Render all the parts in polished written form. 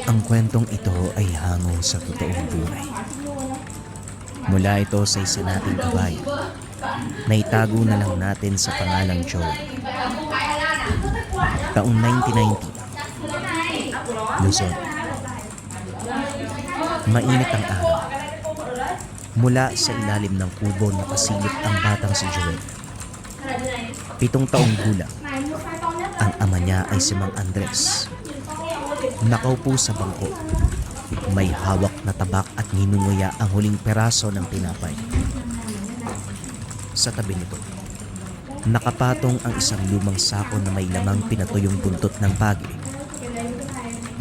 Ang kwentong ito ay hango sa totoong buhay. Mula ito sa isa nating kabayan na itago na lang natin sa pangalang Joel. Taong 1990, Luzon. Mainit ang araw. Mula sa ilalim ng kubo nakasilip ang batang si Joel. 7 taong gulang. Ang ama niya ay si Mang Andres. Nakaupo sa bangko. May hawak na tabak at ninunguya ang huling peraso ng tinapay. Sa tabi nito, nakapatong ang isang lumang sako na may lamang pinatuyong buntot ng pagi.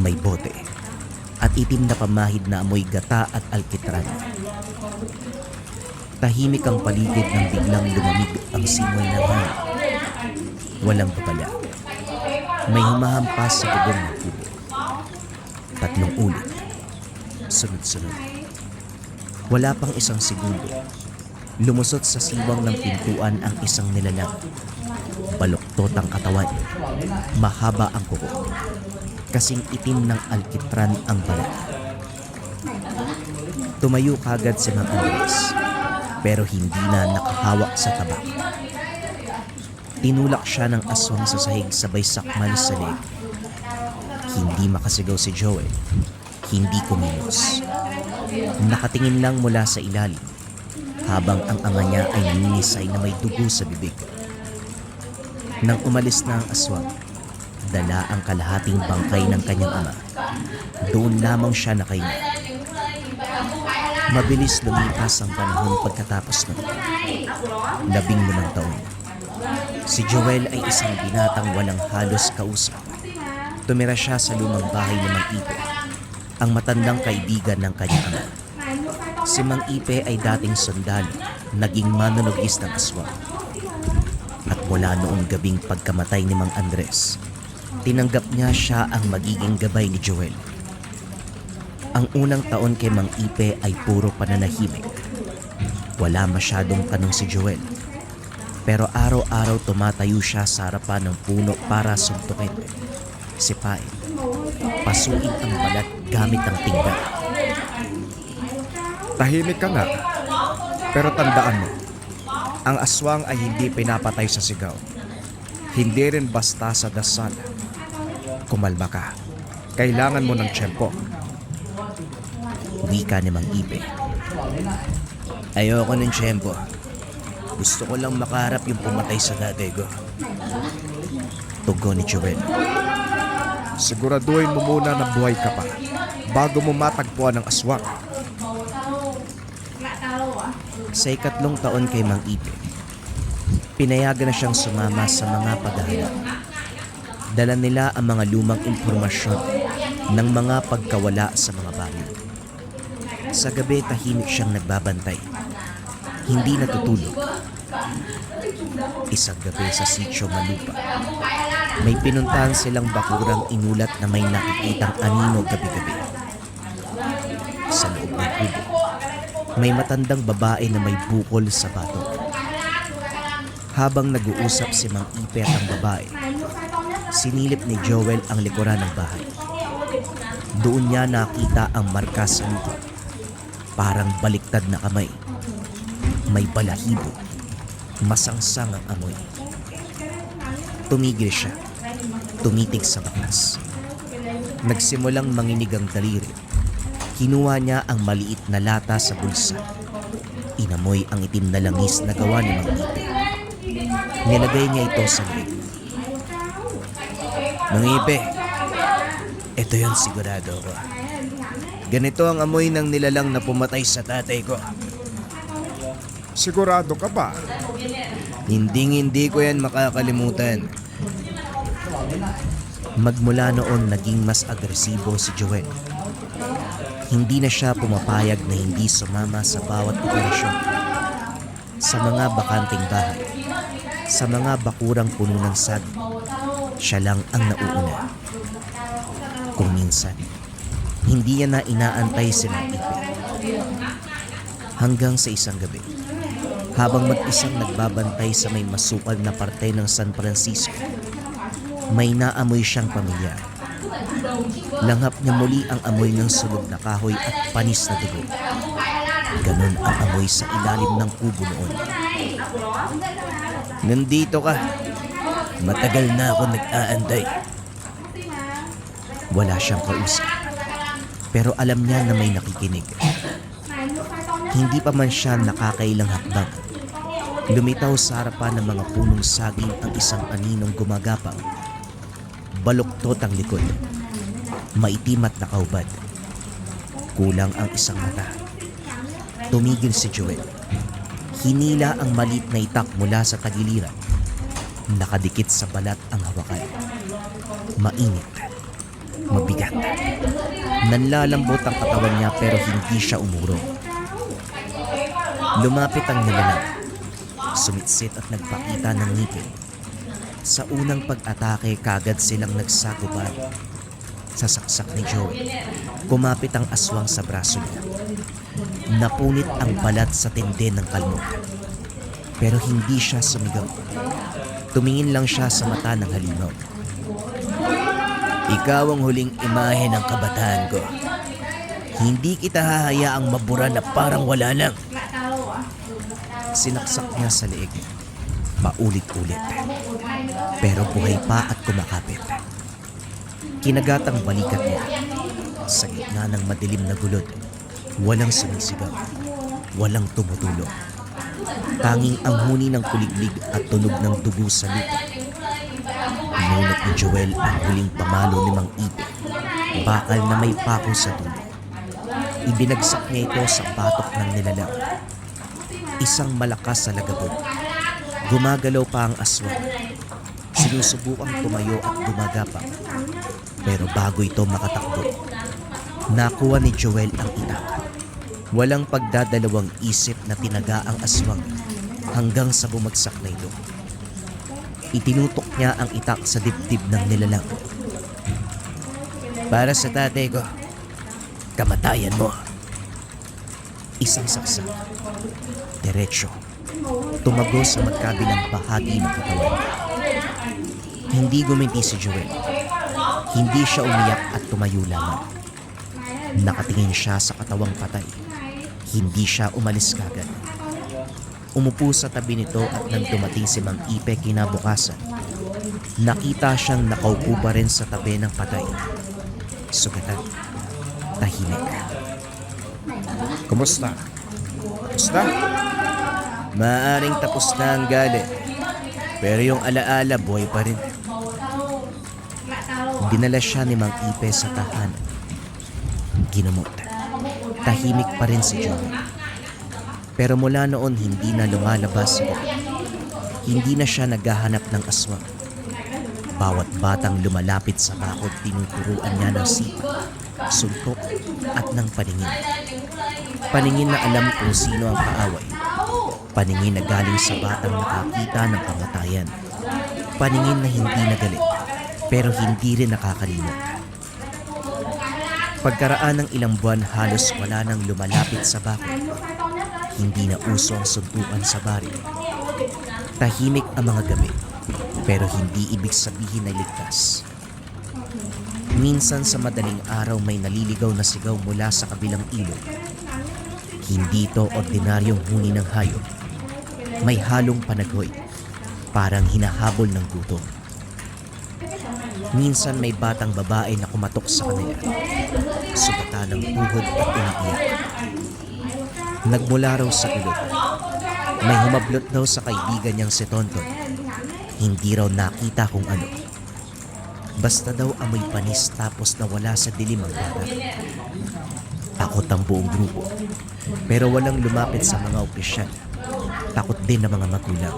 May bote at itim na pamahid na amoy gata at alkitran. Tahimik ang paligid nang biglang lumamig ang simoy ng hangin. Walang babala. May humahampas sa bubong ng kubo. 3 ulit. Sunod-sunod. Wala pang 1 segundo. Lumusot sa siwang ng pintuan ang isang nilalang. Baluktot ang katawan. Mahaba ang kuko. Kasing itim ng alkitran ang balat. Tumayo kagad si Mang Andres, pero hindi na nakahawak sa tabak. Tinulak siya ng aswang sa sahig sabay sakmal sa leg. Hindi makasigaw si Joel. Hindi kumilos. Nakatingin lang mula sa ilalim habang ang ama niya ay ninisay na may dugo sa bibig. Nang umalis na ang aswang, dala ang kalahating bangkay ng kanyang ama. Doon lamang siya nakahinga. Mabilis lumipas ang panahon pagkatapos nun. 15 taon. Si Joel ay isang binatang walang halos kausap. Tumira siya sa lumang bahay ni Mang Ipe, ang matandang kaibigan ng kanyang ama. Si Mang Ipe ay dating sundalo, naging manunugis ng aswang. At mula noong gabing pagkamatay ni Mang Andres, tinanggap niya siya ang magiging gabay ni Joel. Ang unang taon kay Mang Ipe ay puro pananahimik. Wala masyadong tanong si Joel. Pero araw-araw tumatayo siya sa harapan ng puno para suntukin, sipain, pasuin ang balat gamit ang tingga. Tahimik ka nga, pero tandaan mo, ang aswang ay hindi pinapatay sa sigaw. Hindi rin basta sa dasal. Kumalma ka. Kailangan mo ng tiyempo. Wika ni Mang Ipe. Ayoko ng tiyempo. Gusto ko lang makaharap yung pumatay sa tatay ko. Tugon ni Joel. Siguraduhin mo muna na buhay ka pa bago mo matagpuan ang aswang. Sa 3 taon kay Mang Ipe, pinayagan na siyang sumama sa mga paghahanap. Dala nila ang mga lumang impormasyon ng mga pagkawala sa mga bayan. Sa gabi, tahimik siyang nagbabantay. Hindi natutulog. Isang gabi sa sitio Malupa, may pinuntahan silang bakurang inulat na may nakikitang anino gabi-gabi. Sa loob ng kubo, may matandang babae na may bukol sa batok. Habang nag-uusap si Mang Ipe at ang babae, sinilip ni Joel ang likuran ng bahay. Doon niya nakita ang marka sa lupa. Parang baliktad na kamay. May balahibo. Masangsang ang amoy. Tumigil siya. Tumitig sa bakas. Nagsimulang manginig ang daliri. Kinuha niya ang maliit na lata sa bulsa. Inamoy ang itim na langis na gawa ni Mang Ipe. Nilagay niya ito sa leeg. Mang Ipe, ito yun sigurado ko. Ganito ang amoy ng nilalang na pumatay sa tatay ko. Sigurado ka ba? Hindi ko yan makakalimutan. Magmula noon naging mas agresibo si Joel. Hindi na siya pumapayag na hindi sumama sa bawat operasyon. Sa mga bakanting bahay, sa mga bakurang puno ng saging, siya lang ang nauuna. Kung minsan, hindi niya na inaantay si Mang Ipe. Hanggang sa isang gabi, habang mag-isang nagbabantay sa may masukal na parte ng San Francisco, may naamoy siyang pamilyar. Langhap niya muli ang amoy ng sunog na kahoy at panis na dugo. Ganon ang amoy sa ilalim ng kubo noon. Nandito ka. Matagal na ako nag-aantay. Wala siyang kausap. Pero alam niya na may nakikinig. Hindi pa man siya nakakailang hakbang. Lumitaw sa harapan ng mga punong saging ang isang aninong gumagapang. Baluktot ang likod. Maitim at nakaubad. Kulang ang isang mata. Tumigil si Joel. Hinila ang maliit na itak mula sa tagiliran. Nakadikit sa balat ang hawakan. Mainit. Mabigat. Nanlalambot ang katawan niya pero hindi siya umurong. Lumapit ang nilalang. Sumitsit at nagpakita ng ngipin. Sa unang pag-atake, kagad silang nagsagupan. Sa saksak ni Joel, kumapit ang aswang sa braso niya. Napunit ang balat sa tindi ng kalmot. Pero hindi siya sumigaw. Tumingin lang siya sa mata ng halimaw. Ikaw ang huling imahe ng kabataan ko. Hindi kita hahayaang mabura na parang wala lang. Sinaksak niya sa leeg. Paulit-ulit. Pero buhay pa at kumakapit. Kinagat ang balikat niya. Sa gitna ng madilim na gulod, walang sumisigaw. Walang tumutulong. Tanging ang huni ng kuliglig at tunog ng dugo sa lupa. Pinunot ni Joel ang huling pamalo ni Mang Ipe. Bakal na may pako sa dulo. Ibinagsak niya ito sa batok ng nilalang. Isang malakas sa lagabog. Gumagalaw pa ang aswang. Sinusubukang tumayo at gumagapang. Pero bago ito makatakbo, nakuha ni Joel ang itak. Walang pagdadalawang isip na tinaga ang aswang hanggang sa bumagsak na ito. Itinutok niya ang itak sa dibdib ng nilalang. Para sa tatay ko, kamatayan mo. Isang saksak. Diretso. Tumago sa magkabilang bahagi ng katawan. Hindi guminti si Joel. Hindi siya umiyak at tumayo lamang. Nakatingin siya sa katawang patay. Hindi siya umalis kagad. Umupo sa tabi nito at nang dumating si Mang Ipe kinabukasan, nakita siyang nakaupo pa rin sa tabi ng patay. Sugatan. Tahimik. Kumusta? Kumusta? Maaaring tapos na ang galit. Pero yung alaala buhay pa rin. Dinala siya ni Mang Ipe sa tahanan. Ginamot. Tahimik pa rin si Joel. Pero mula noon hindi na lumalabas ito. Hindi na siya naghahanap ng aswang. Bawat batang lumalapit sa bakod tinuturuan niya ng sipa, suntok at ng paningin. Paningin na alam kung sino ang kaaway. Paningin na galing sa batang nakakita ng kamatayan. Paningin na hindi nagalit, pero hindi rin nakakalimot. Pagkaraan ng ilang buwan, halos wala nang lumalapit sa bakod. Hindi na uso ang suntukan sa baril. Tahimik ang mga gabi, pero hindi ibig sabihin na ligtas. Minsan sa madaling araw may naliligaw na sigaw mula sa kabilang ilog. Hindi ito ordinaryong huni ng hayop. May halong panaghoy, parang hinahabol ng gutom. Minsan may batang babae na kumatok sa kanila. Sugata ng tuhod at umiiyak. Nagmula raw sa ilog. May humablot daw sa kaibigan niyang si Tonton. Hindi raw nakita kung ano. Basta daw amoy panis tapos nawala sa dilim ang bata. Takot ang buong grupo. Pero walang lumapit sa mga opisyal. Takot din ang mga magulang.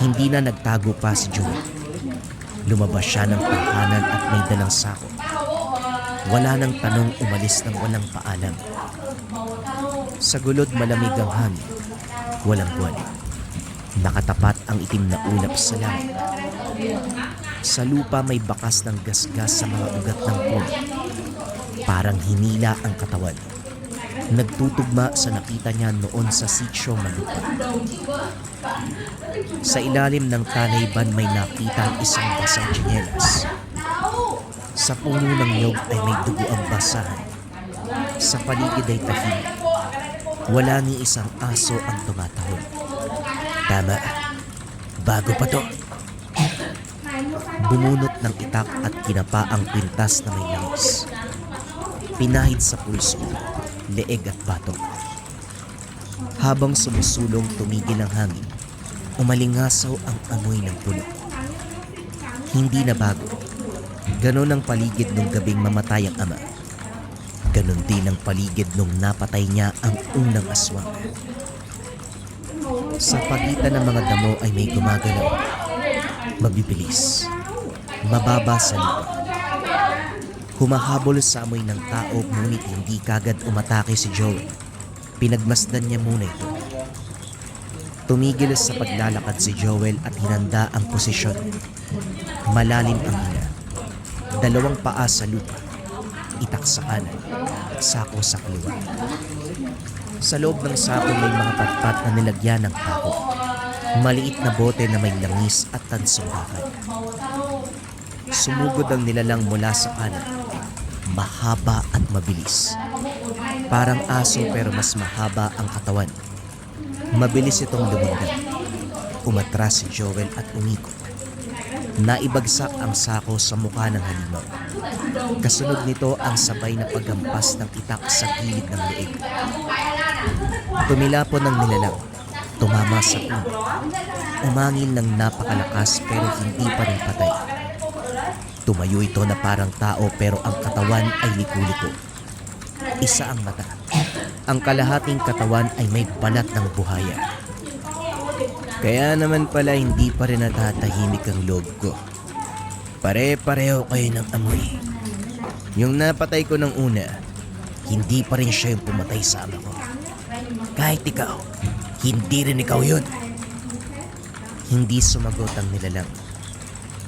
Hindi na nagtago pa si Joel. Lumabas siya ng tahanan at may dalang sako. Wala nang tanong, umalis ng walang paalam. Sa gulod malamig ang hangin. Walang buwan. Nakatapat ang itim na ulap sa langit. Sa lupa may bakas ng gasgas sa mga ugat ng puno. Parang hinila ang katawan. Nagtutugma sa nakita niya noon sa sitio Malupa. Sa ilalim ng talayban may nakita ang isang basang tsinelas. Sa puno ng niyog ay may dugo ang basahan. Sa paligid ay tahimik. Wala ni isang aso ang tumatahol. Tama, bago pa to. Bumunot ng itak at kinapa ang kwintas na may langis. Pinahid sa pulso, leeg at batok. Habang sumusulong tumigil ang hangin, umalingasaw ang amoy ng puno. Hindi na bago. Ganon ang paligid nung gabing mamatay ang ama. Ganon din ang paligid nung napatay niya ang unang aswang. Sa pagitan ng mga damo ay may gumagalaw. Mabibilis. Mababa sa lupa. Humahabol sa amoy ng tao ngunit hindi kagad umatake si Joel. Pinagmasdan niya muna ito. Tumigil sa paglalakad si Joel at hinanda ang posisyon. Malalim ang hina. Dalawang paa sa lupa. Itak sa kanan. Sako sa kaliwa. Sa loob ng sako may mga patpat na nilagyan ng tako. Maliit na bote na may langis at tansong bakal. Sumugod ang nilalang mula sa kanan. Mahaba at mabilis. Parang aso pero mas mahaba ang katawan. Mabilis itong lumundag. Umatras si Joel at umikot. Naibagsak ang sako sa mukha ng halimaw. Kasunod nito ang sabay na paghampas ng itak sa gilid ng leeg. Tumilapon ng nilalang. Tumama sa puno. Umangil ng napakalakas pero hindi pa rin patay. Tumayo ito na parang tao pero ang katawan ay liku-liko. Isa ang mata. Ang kalahating katawan ay may balat ng buhaya. Kaya naman pala hindi pa rin natatahimik ang loob ko. Pare-pareho kayo ng amoy. Yung napatay ko ng una, hindi pa rin siya yung pumatay sa ama ko. Kahit ikaw, hindi rin ikaw yun. Hindi sumagot ang nilalang.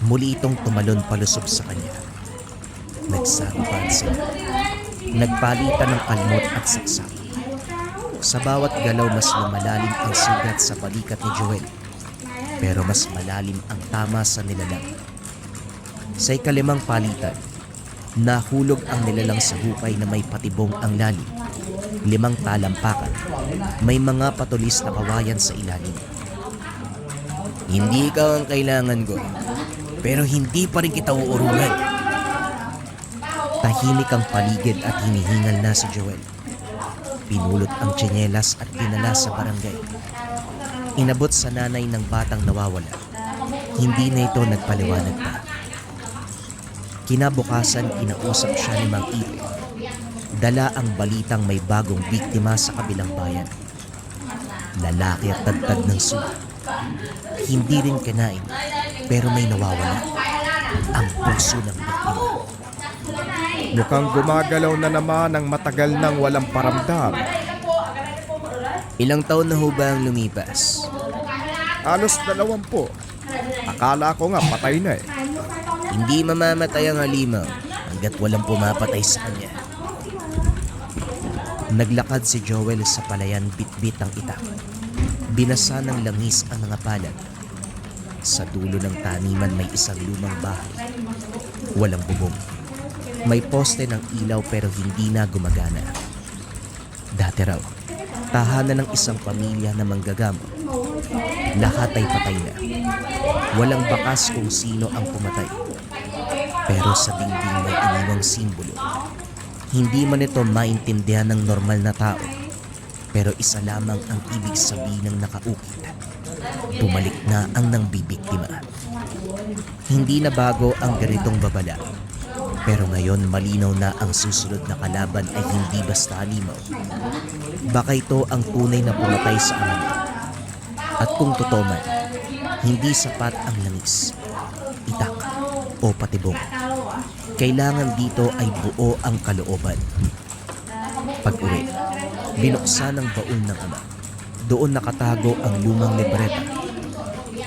Muli itong tumalon palusog sa kanya. Nagsagupan sila. Nagpalitan ng kalmot at saksak. Sa bawat galaw mas lumalalim ang sugat sa balikat ni Joel. Pero mas malalim ang tama sa nilalang. Sa ikalimang palitan, nahulog ang nilalang sa hukay na may patibong ang lalim. 5 talampakan. May mga patulis na kawayan sa ilalim. Hindi ikaw ang kailangan ko. Pero hindi pa rin kita uurungan. Tahimik ang paligid at hinihingal na si Joel. Pinulot ang tsinelas at dinala sa barangay. Inabot sa nanay ng batang nawawala. Hindi na ito nagpaliwanag pa. Kinabukasan, kinausap siya ni Mang Ipe. Dala ang balitang may bagong biktima sa kabilang bayan. Lalaki at tagtag ng sugat. Hindi rin kinain, pero may nawawala. Ang puso ng biktima. Mukhang gumagalaw na naman ang matagal nang walang paramdam. Ilang taon na ho ba ang lumipas? Halos 20. Akala ko nga patay na eh. Hindi mamamatay ang halimaw hanggat walang pumapatay sa kanya. Naglakad si Joel sa palayan, bitbit ang itak. Binasa ng langis ang mga palad. Sa dulo ng taniman may isang lumang bahay. Walang bubong. May poste ng ilaw pero hindi na gumagana. Dati raw, tahanan ng isang pamilya na manggagamot. Lahat ay patay na. Walang bakas kung sino ang pumatay. Pero sa dingding may iniwang simbolo. Hindi man ito maintindihan ng normal na tao. Pero isa lamang ang ibig sabihin ng nakaukit. Bumalik na ang nangbibiktima. Hindi na bago ang ganitong babala. Pero ngayon malinaw na ang susunod na kalaban ay hindi basta halimaw. Baka ito ang tunay na pumatay sa ama niya. At kung totoo man, hindi sapat ang langis, itak o patibong. Kailangan dito ay buo ang kalooban. Pag-uwi, binuksan ang baon ng ama. Doon nakatago ang lumang libreta.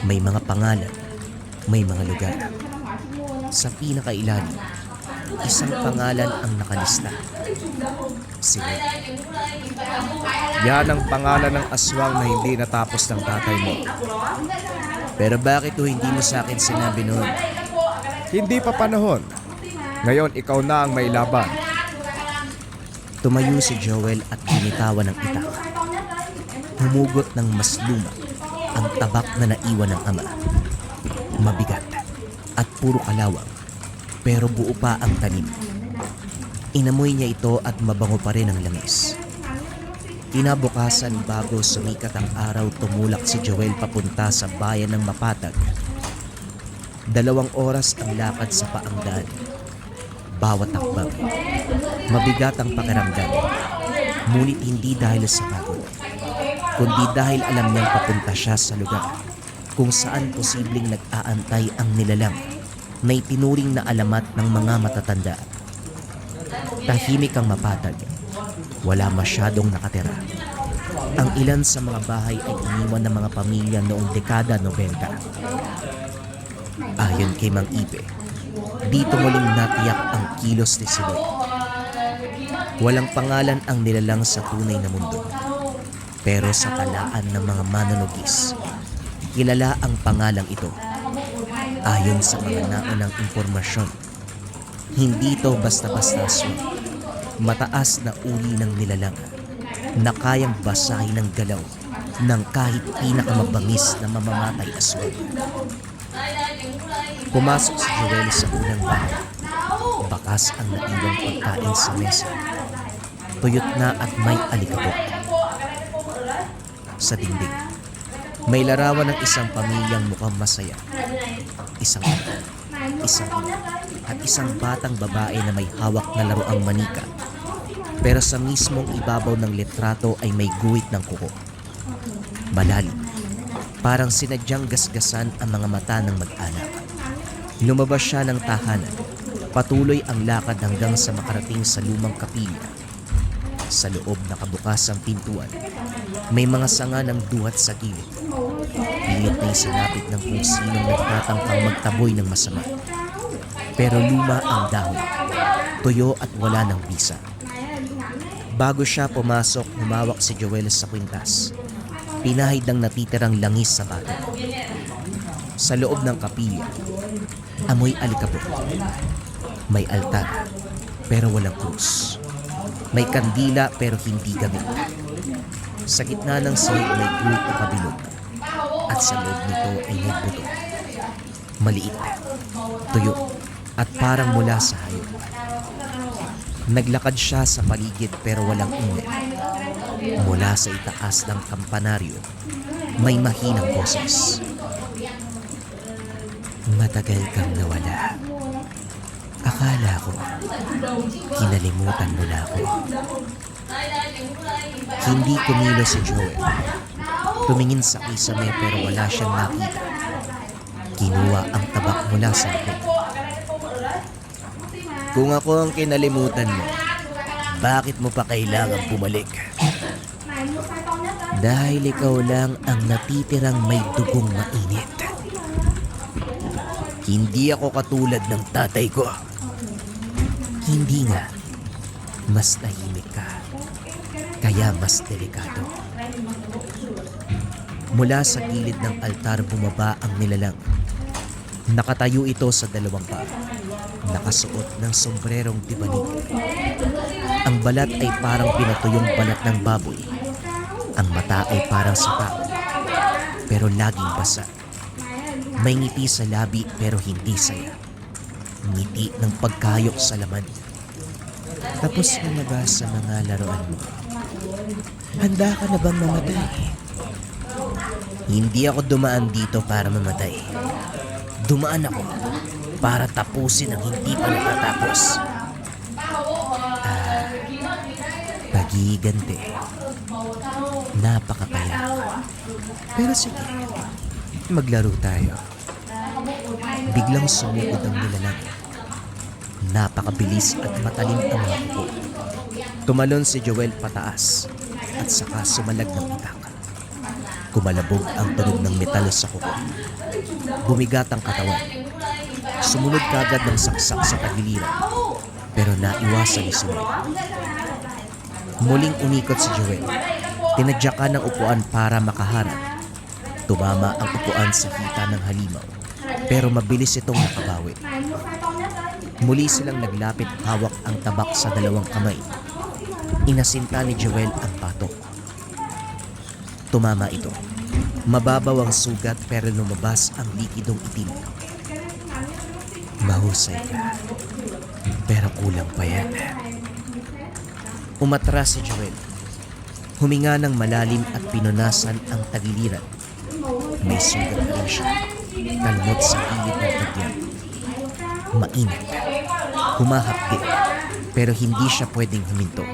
May mga pangalan, may mga lugar. Sa pinakailalim, isang pangalan ang nakalista. Sila. Yan ang pangalan ng aswang na hindi natapos ng tatay mo. Pero bakit hindi mo sa akin sinabi noon? Hindi pa panahon. Ngayon, ikaw na ang may laban. Tumayo si Joel at binitawan ng itak. Humugot ng mas luma ang tabak na naiwan ng ama. Mabigat at puro kalawang, pero buo pa ang tanim. Inamoy niya ito at mabango pa rin ang langis. Kinabukasan bago sumikat ang araw, tumulak si Joel papunta sa bayan ng Mapatag. 2 oras ang lakad sa paangdaan. Bawat takbang, mabigat ang pakiramdam. Ngunit hindi dahil sa pagod, kundi dahil alam niyang papunta siya sa lugar kung saan posibleng nag-aantay ang nilalang na itinuring na alamat ng mga matatanda. Tahimik ang Mapatag. Wala masyadong nakatira. Ang ilan sa mga bahay ay iniwan ng mga pamilya noong dekada 90. Ayon kay Mang Ipe, dito muling natiyak ang kilos ni Siloy. Walang pangalan ang nilalang sa tunay na mundo. Pero sa talaan ng mga manunugis, kilala ang pangalang ito. Ayon sa mga naunang impormasyon, hindi ito basta-basta aswang. Mataas na uri ng nilalang na kayang basahin ng galaw ng kahit pinakamabangis na mamamatay aswang. Pumasok si Joel sa unang bahay. Bakas ang naiwang pagkain sa mesa. Tuyot na at may alikabok. Sa dingding, may larawan ng isang pamilyang mukhang masaya. Isang ina, isang ina, at isang batang babae na may hawak na laruang manika. Pero sa mismong ibabaw ng litrato ay may guhit ng kuko. Malalim, parang sinadyang gasgasan ang mga mata ng mag-anak. Lumabas siya ng tahanan. Patuloy ang lakad hanggang sa makarating sa lumang kapilya. Sa loob nakabukas ang pintuan. May mga sanga ng duhat sa gilid. Pilit na isinapit ng kung sinong nagtatangkang magtaboy ng masama. Pero luma ang dahon, tuyo at wala ng bisa. Bago siya pumasok, humawak si Joel sa kwintas. Pinahid ng natitirang langis sa bata. Sa loob ng kapilya, amoy alikabok. May altar, pero walang krus. May kandila, pero hindi gamit. Sa gitna ng sahig may guhit na kabilog. At sa loob nito ay may buto. Maliit, tuyo, at parang mula sa hayop. Naglakad siya sa paligid pero walang ingay. Mula sa itaas ng kampanaryo, may mahinang boses. Matagal kang nawala. Akala ko, kinalimutan mo na ako. Hindi kumilos si Joel. Tumingin sa kisame pero wala siyang nakita. Kinuha ang tabak mula sa likod. Kung ako ang kinalimutan mo, bakit mo pa kailangang bumalik? Dahil ikaw lang ang natitirang may dugong mainit. Hindi ako katulad ng tatay ko. Hindi nga. Mas tahimik ka. Kaya mas delikado. Mula sa gilid ng altar bumaba ang nilalang. Nakatayo ito sa 2 paa. Nakasuot ng sombrerong tibanig. Ang balat ay parang pinatuyong balat ng baboy. Ang mata ay parang sa tao, pero laging basa. May ngiti sa labi pero hindi saya. Ngiti ng pagkayok sa laman. Tapos ka na ba sa mga laruan mo? Handa ka na bang mamatay? Hindi ako dumaan dito para mamatay. Dumaan ako para tapusin ang hindi pa natatapos. Pagiganti. Napakapayak. Pero sige, maglaro tayo. Biglang sumugod ang nilalang. Napakabilis at matalim ang mga kuko. Tumalon si Joel pataas at saka sumalag ng itak. Kumalabog ang tunog ng metal sa kuko. Bumigat ang katawan. Sumunod kagad ng saksak sa tagiliran, pero naiwasan ni Sunoy. Muling umikot si Joel. Tinadyakan ng upuan para makaharap. Tumama ang upuan sa hita ng halimaw, pero mabilis itong nakabawi. Muli silang naglapit, hawak ang tabak sa dalawang kamay. Inasinta ni Joel ang patok. Tumama ito. Mababaw ang sugat pero lumabas ang likidong itim. Mahusay ka. Pero kulang pa yan. Umatras si Joel. Huminga ng malalim at pinunasan ang tagiliran. May sugat pa rin siya. Kalmot sa gilid ng tagyan. Mainit. Humahapdi. Pero hindi siya pwedeng huminto.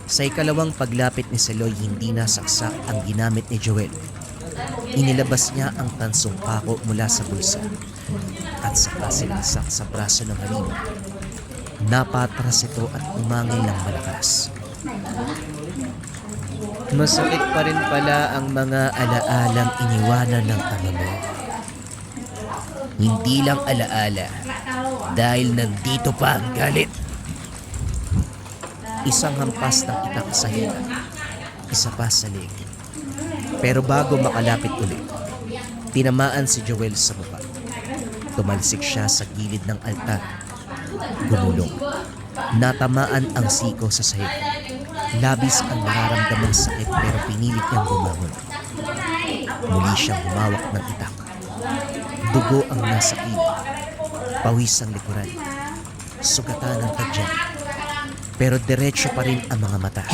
Sa ikalawang paglapit ni Seloy, hindi nasaksak ang ginamit ni Joel. Inilabas niya ang tansong pako mula sa bulsa at saka sinaksak sa braso ng halimaw. Napatras ito at umangil ng malakas. Masakit pa rin pala ang mga alaalang iniwanan ng ama mo. Hindi lang alaala, dahil nandito pa ang galit. Isang hampas ng itak sa hila, isa pa sa leg. Pero bago makalapit ulit, tinamaan si Joel sa mukha. Tumalsik siya sa gilid ng altar. Gumulong. Natamaan ang siko sa sahig. Labis ang nararamdamang sakit pero pinilit niyang bumangon. Muli siyang humawak ng itak. Dugo ang nasa kilid. Pawis ang likuran. Sugatan ang tadyan. Pero diretso pa rin ang mga mata.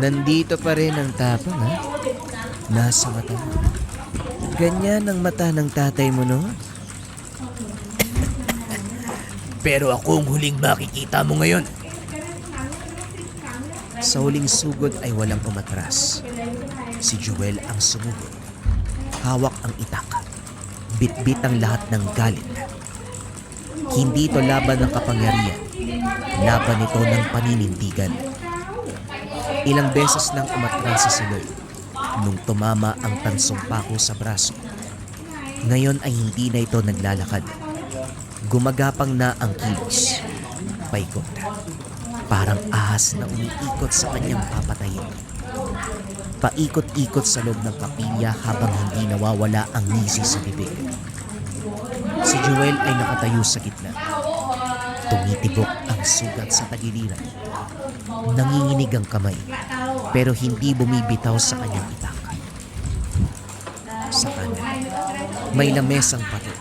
Nandito pa rin ang tapang, ha? Nasa mata mo. Ganyan ang mata ng tatay mo, no? Pero ako ang huling makikita mo ngayon. Sa huling sugod ay walang umatras. Si Joel ang sumugod. Hawak ang itak. Bitbit ang lahat ng galit. Hindi ito laban ng kapangyarihan. Laban ito ng paninindigan. Ilang beses nang umatras si Seloy nung tumama ang tansong pako sa braso. Ngayon ay hindi na ito naglalakad. Gumagapang na ang kilos. Paikot. Parang ahas na umiikot sa kanyang papatayin. Paikot-ikot sa loob ng kapilya habang hindi nawawala ang ngisi sa bibig. Si Joel ay nakatayo sa gitna. Tumitibok ang sugat sa tagiliran. Nanginginig ang kamay, pero hindi bumibitaw sa kanyang itak. Sa kanan, may lamesang pato.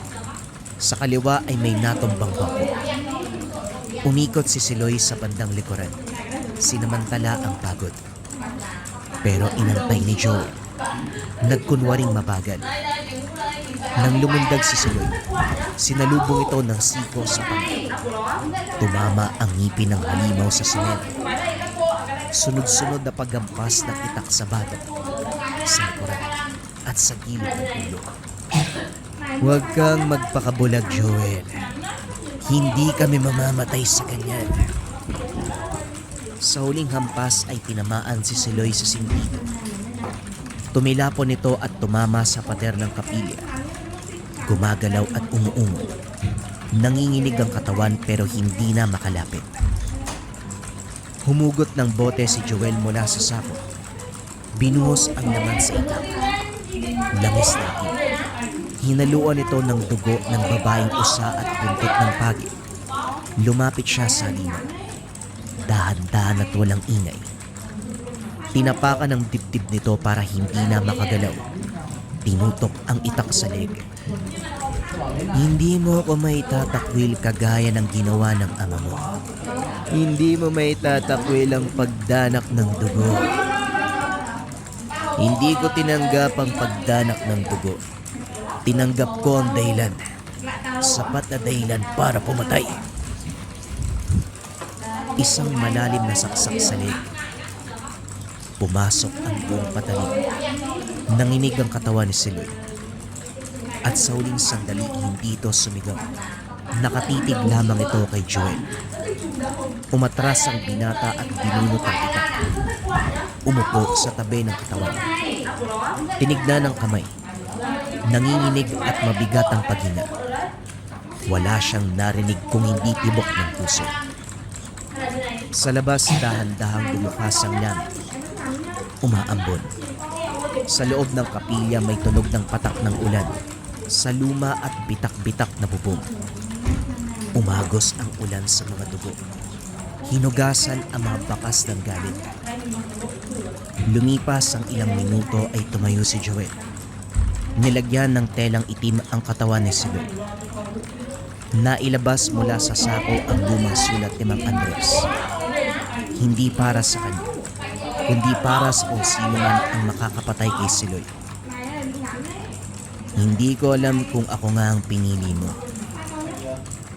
Sa kaliwa ay may natumbang bangko. Umikot si Seloy sa bandang likuran. Sinamantala ang pagod. Pero inantay ni Joel. Nagkunwaring mabagal. Nang lumundag si Seloy, sinalubong ito ng siko sa pangit. Tumama ang ngipin ng halimaw sa semento. Sunod-sunod na paggampas ng itak sa batok, sa likuran, at sa gilid ng ulo. Huwag kang magpakabulag, Joel. Hindi kami mamamatay sa ganyan. Sa huling hampas ay tinamaan si Seloy sa sindido. Tumilapon ito at tumama sa pader ng kapilya. Gumagalaw at umuungo. Nanginginig ang katawan pero hindi na makalapit. Humugot ng bote si Joel mula sa sako. Binuhos ang laman sa itak. Langis na itim. Hinaluan ito ng dugo ng babaeng usa at buntot ng pagi. Lumapit siya sa halimaw. Dahan-dahan at walang ingay. Tinapakan ng dibdib nito para hindi na makagalaw. Tinutok ang itak sa leg. Hindi mo ako maitatakwil kagaya ng ginawa ng ama mo. Hindi mo maitatakwil ang pagdanak ng dugo. Hindi ko tinanggap ang pagdanak ng dugo. Tinanggap ko ang dahilan. Sapat na dahilan para pumatay. Isang malalim na saksak sa leg. Pumasok ang buong patalim. Nanginig ang katawan ni Seloy. At sa huling sandali, hindi ito sumigaw. Nakatitig lamang ito kay Joel. Umatras ang binata at binunot ang itak. Umupo sa tabi ng katawan. Tinignan ang kamay. Nanginginig at mabigat ang paghinga. Wala siyang narinig kung hindi tibok ng puso. Sa labas, dahan-dahang bumukas ang langit. Umaambon. Sa loob ng kapilya may tunog ng patak ng ulan. Sa luma at bitak-bitak na bubong, umagos ang ulan sa mga dugo. Hinugasan ang mga bakas ng galit. Lumipas ang ilang minuto ay tumayo si Joel. Nilagyan ng telang itim ang katawan ni Siloy. Nailabas mula sa sako ang lumang sulat ni Mang Andres. Hindi para sa kanya, kundi para sa kung sino man ang makakapatay kay Siloy. Hindi ko alam kung ako nga ang pinili mo.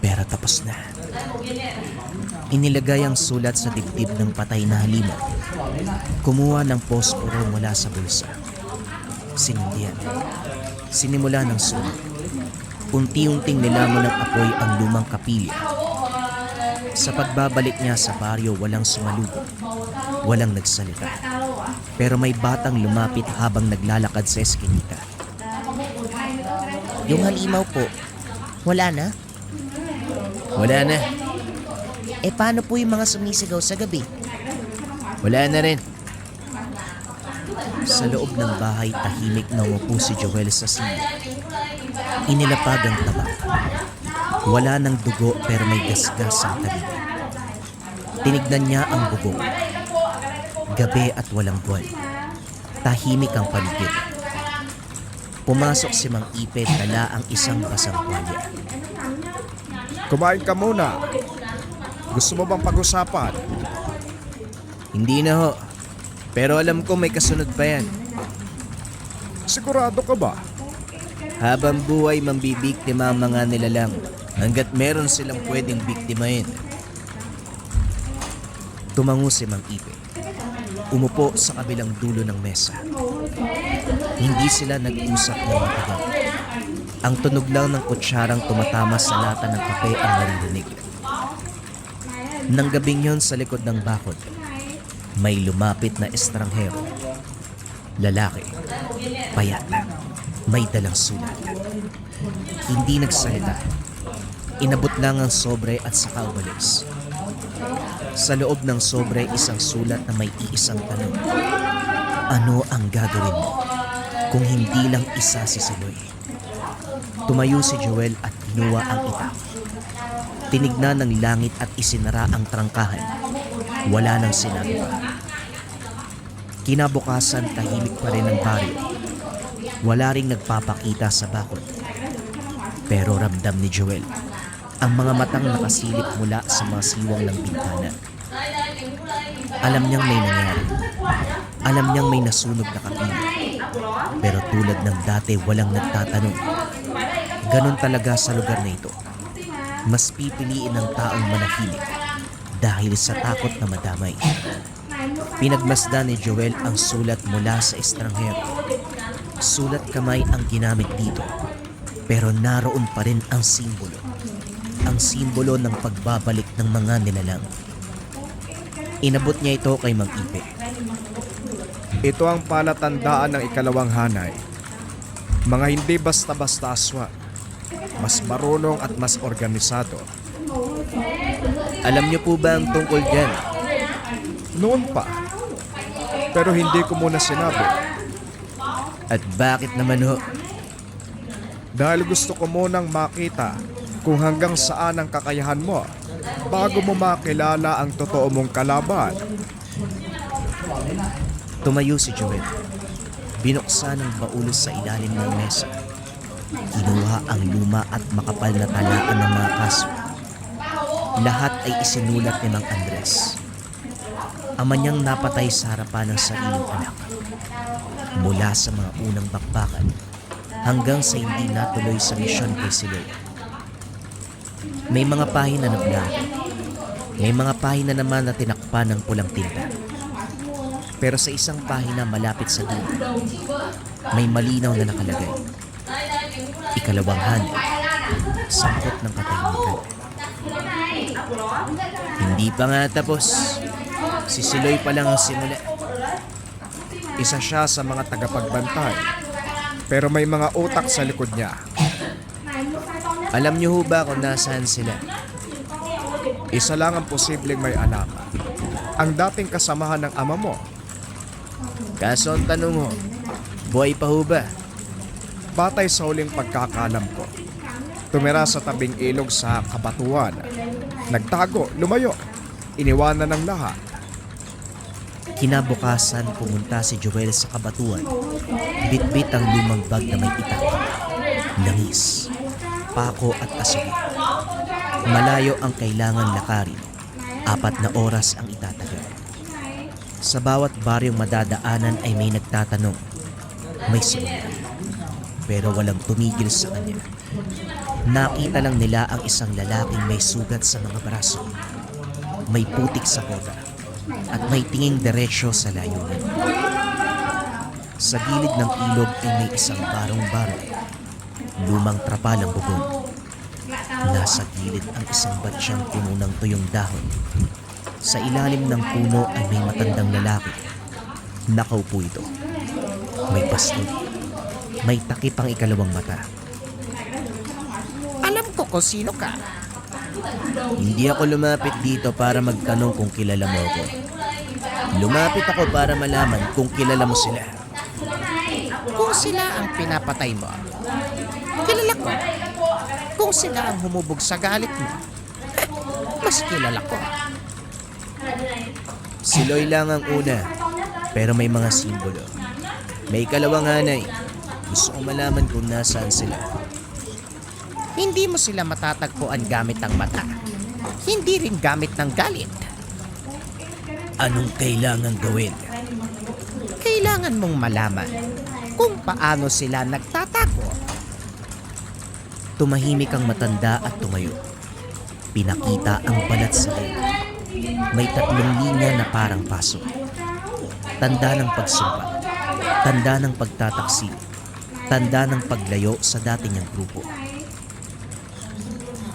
Pero tapos na. Inilagay ang sulat sa dibdib ng patay na halimaw. Kumuha ng posporo mula sa bulsa. Sinindihan. Sinimula ng sulat. Unti-unting nilamon ng apoy ang lumang kapilya. Sa pagbabalik niya sa baryo, walang sumalubong. Walang nagsalita. Pero may batang lumapit habang naglalakad sa eskinita. Yung halimaw po, wala na? Wala na. Eh paano po yung mga sumisigaw sa gabi? Wala na rin. Sa loob ng bahay, tahimik na umupo si Joel sa silyo. Inilapag ang taba. Wala ng dugo pero may gasgas ang tabi. Tinignan niya ang bubong. Gabi at walang buwan. Tahimik ang paligid. Pumasok si Mang Ipe, dala ang isang basang tuwalya. Kumain ka muna. Gusto mo bang pag-usapan? Hindi na ho. Pero alam ko may kasunod pa yan. Sigurado ka ba? Habang buhay mambibiktima ang mga nilalang hanggat meron silang pwedeng biktimahin. Tumango si Mang Ipe. Umupo sa kabilang dulo ng mesa. Hindi sila nag-usap ng matagal. Ang tunog lang ng kutsarang tumatama sa lata ng kape ang naririnig. Nang gabing yon sa likod ng bakod, may lumapit na estranghero. Lalaki, payat, may dalang sulat. Hindi nagsalita. Inabot lang ang sobre at saka umalis. Sa loob ng sobre, isang sulat na may iisang tanong. Ano ang gagawin mo kung hindi lang isa si Siloy? Tumayo si Joel at kinuha ang itak. Tinignan ng langit at isinara ang trangkahan. Wala nang sinabi pa. Kinabukasan, tahimik pa rin ang baryo. Wala ring nagpapakita sa bakod. Pero ramdam ni Joel ang mga matang nakasilip mula sa mga siwang ng bintana. Alam niyang may nangyari. Alam niyang may nasunog na kapila. Pero tulad ng dati, walang nagtatanong. Ganon talaga sa lugar na ito. Mas pipiliin ng taong manahimik dahil sa takot na madamay. Pinagmasdan ni Joel ang sulat mula sa estranghero. Sulat kamay ang ginamit dito, pero naroon pa rin ang simbolo. Ang simbolo ng pagbabalik ng mga nilalang. Inabot niya ito kay Mang Ipe. Ito ang palatandaan ng ikalawang hanay. Mga hindi basta-basta aswang. Mas marunong at mas organisado. Alam niyo po ba ang tungkol dyan? Noon pa. Pero hindi ko muna sinabi. At bakit naman ho? Dahil gusto ko munang makita kung hanggang saan ang kakayahan mo bago mo makilala ang totoo mong kalaban. Tumayo si Joel. Binuksan ang baul sa ilalim ng mesa. Kinuha ang luma at makapal na talaan ng mga kaso. Lahat ay isinulat ni Mang Andres. Ama niyang napatay sa harapan ng sariling anak. Mula sa mga unang bakbakan hanggang sa hindi natuloy sa misyon kay Siloy. May mga pahina na blanco. May mga pahina naman na tinakpan ng pulang tinta. Pero sa isang pahina malapit sa dulo, may malinaw na nakalagay. Ikalawang hanay, sangkot ng katahimikan. Hindi pa nga tapos. Si Siloy pa lang ang simula. Isa siya sa mga tagapagbantay. Pero may mga utak sa likod niya. Alam niyo ho ba kung nasaan sila? Isa lang ang posibleng may anak. Ang dating kasamahan ng ama mo. Kaso ang tanong ho, buhay pa ho ba? Batay sa huling pagkakalam ko, tumira sa tabing ilog sa Kabatuan. Nagtago, lumayo, iniwanan ng lahat. Kinabukasan pumunta si Joel sa Kabatuan. Bitbit ang lumang bag na may itak, langis, pako at asali. Malayo ang kailangan lakarin. 4 na oras ang itatagal. Sa bawat baryong madadaanan ay may nagtatanong. May sumunod. Pero walang tumigil sa kanya. Nakita lang nila ang isang lalaking may sugat sa mga braso. May putik sa boda at may tinging diretsyo sa layunin. Sa gilid ng ilog ay may isang barong-barong. Lumang trapalang bubong. Nasa gilid ang isang batsyang puno ng tuyong dahon. Sa ilalim ng puno ay may matandang lalaki. Nakaupo ito. May baston. May takip ang ikalawang mata. Alam ko kung sino ka. Hindi ako lumapit dito para magtanong kung kilala mo ako. Lumapit ako para malaman kung kilala mo sila. Kung sila ang pinapatay mo, kilala ko. Kung sila ang humubog sa galit mo, mas kilala ko. Si Loy lang ang una, pero may mga simbolo. May ikalawang hanay. Gusto ko malaman kung nasaan sila. Hindi mo sila matatagpuan gamit ang mata. Hindi rin gamit ng galit. Anong kailangan gawin? Kailangan mong malaman kung paano sila nagtatago. Tumahimik ang matanda at tumayo. Pinakita ang balat sa leeg. May 3 linya na parang paso. Tanda ng pagsumpa. Tanda ng pagtataksil. Tanda ng paglayo sa dati niyang grupo.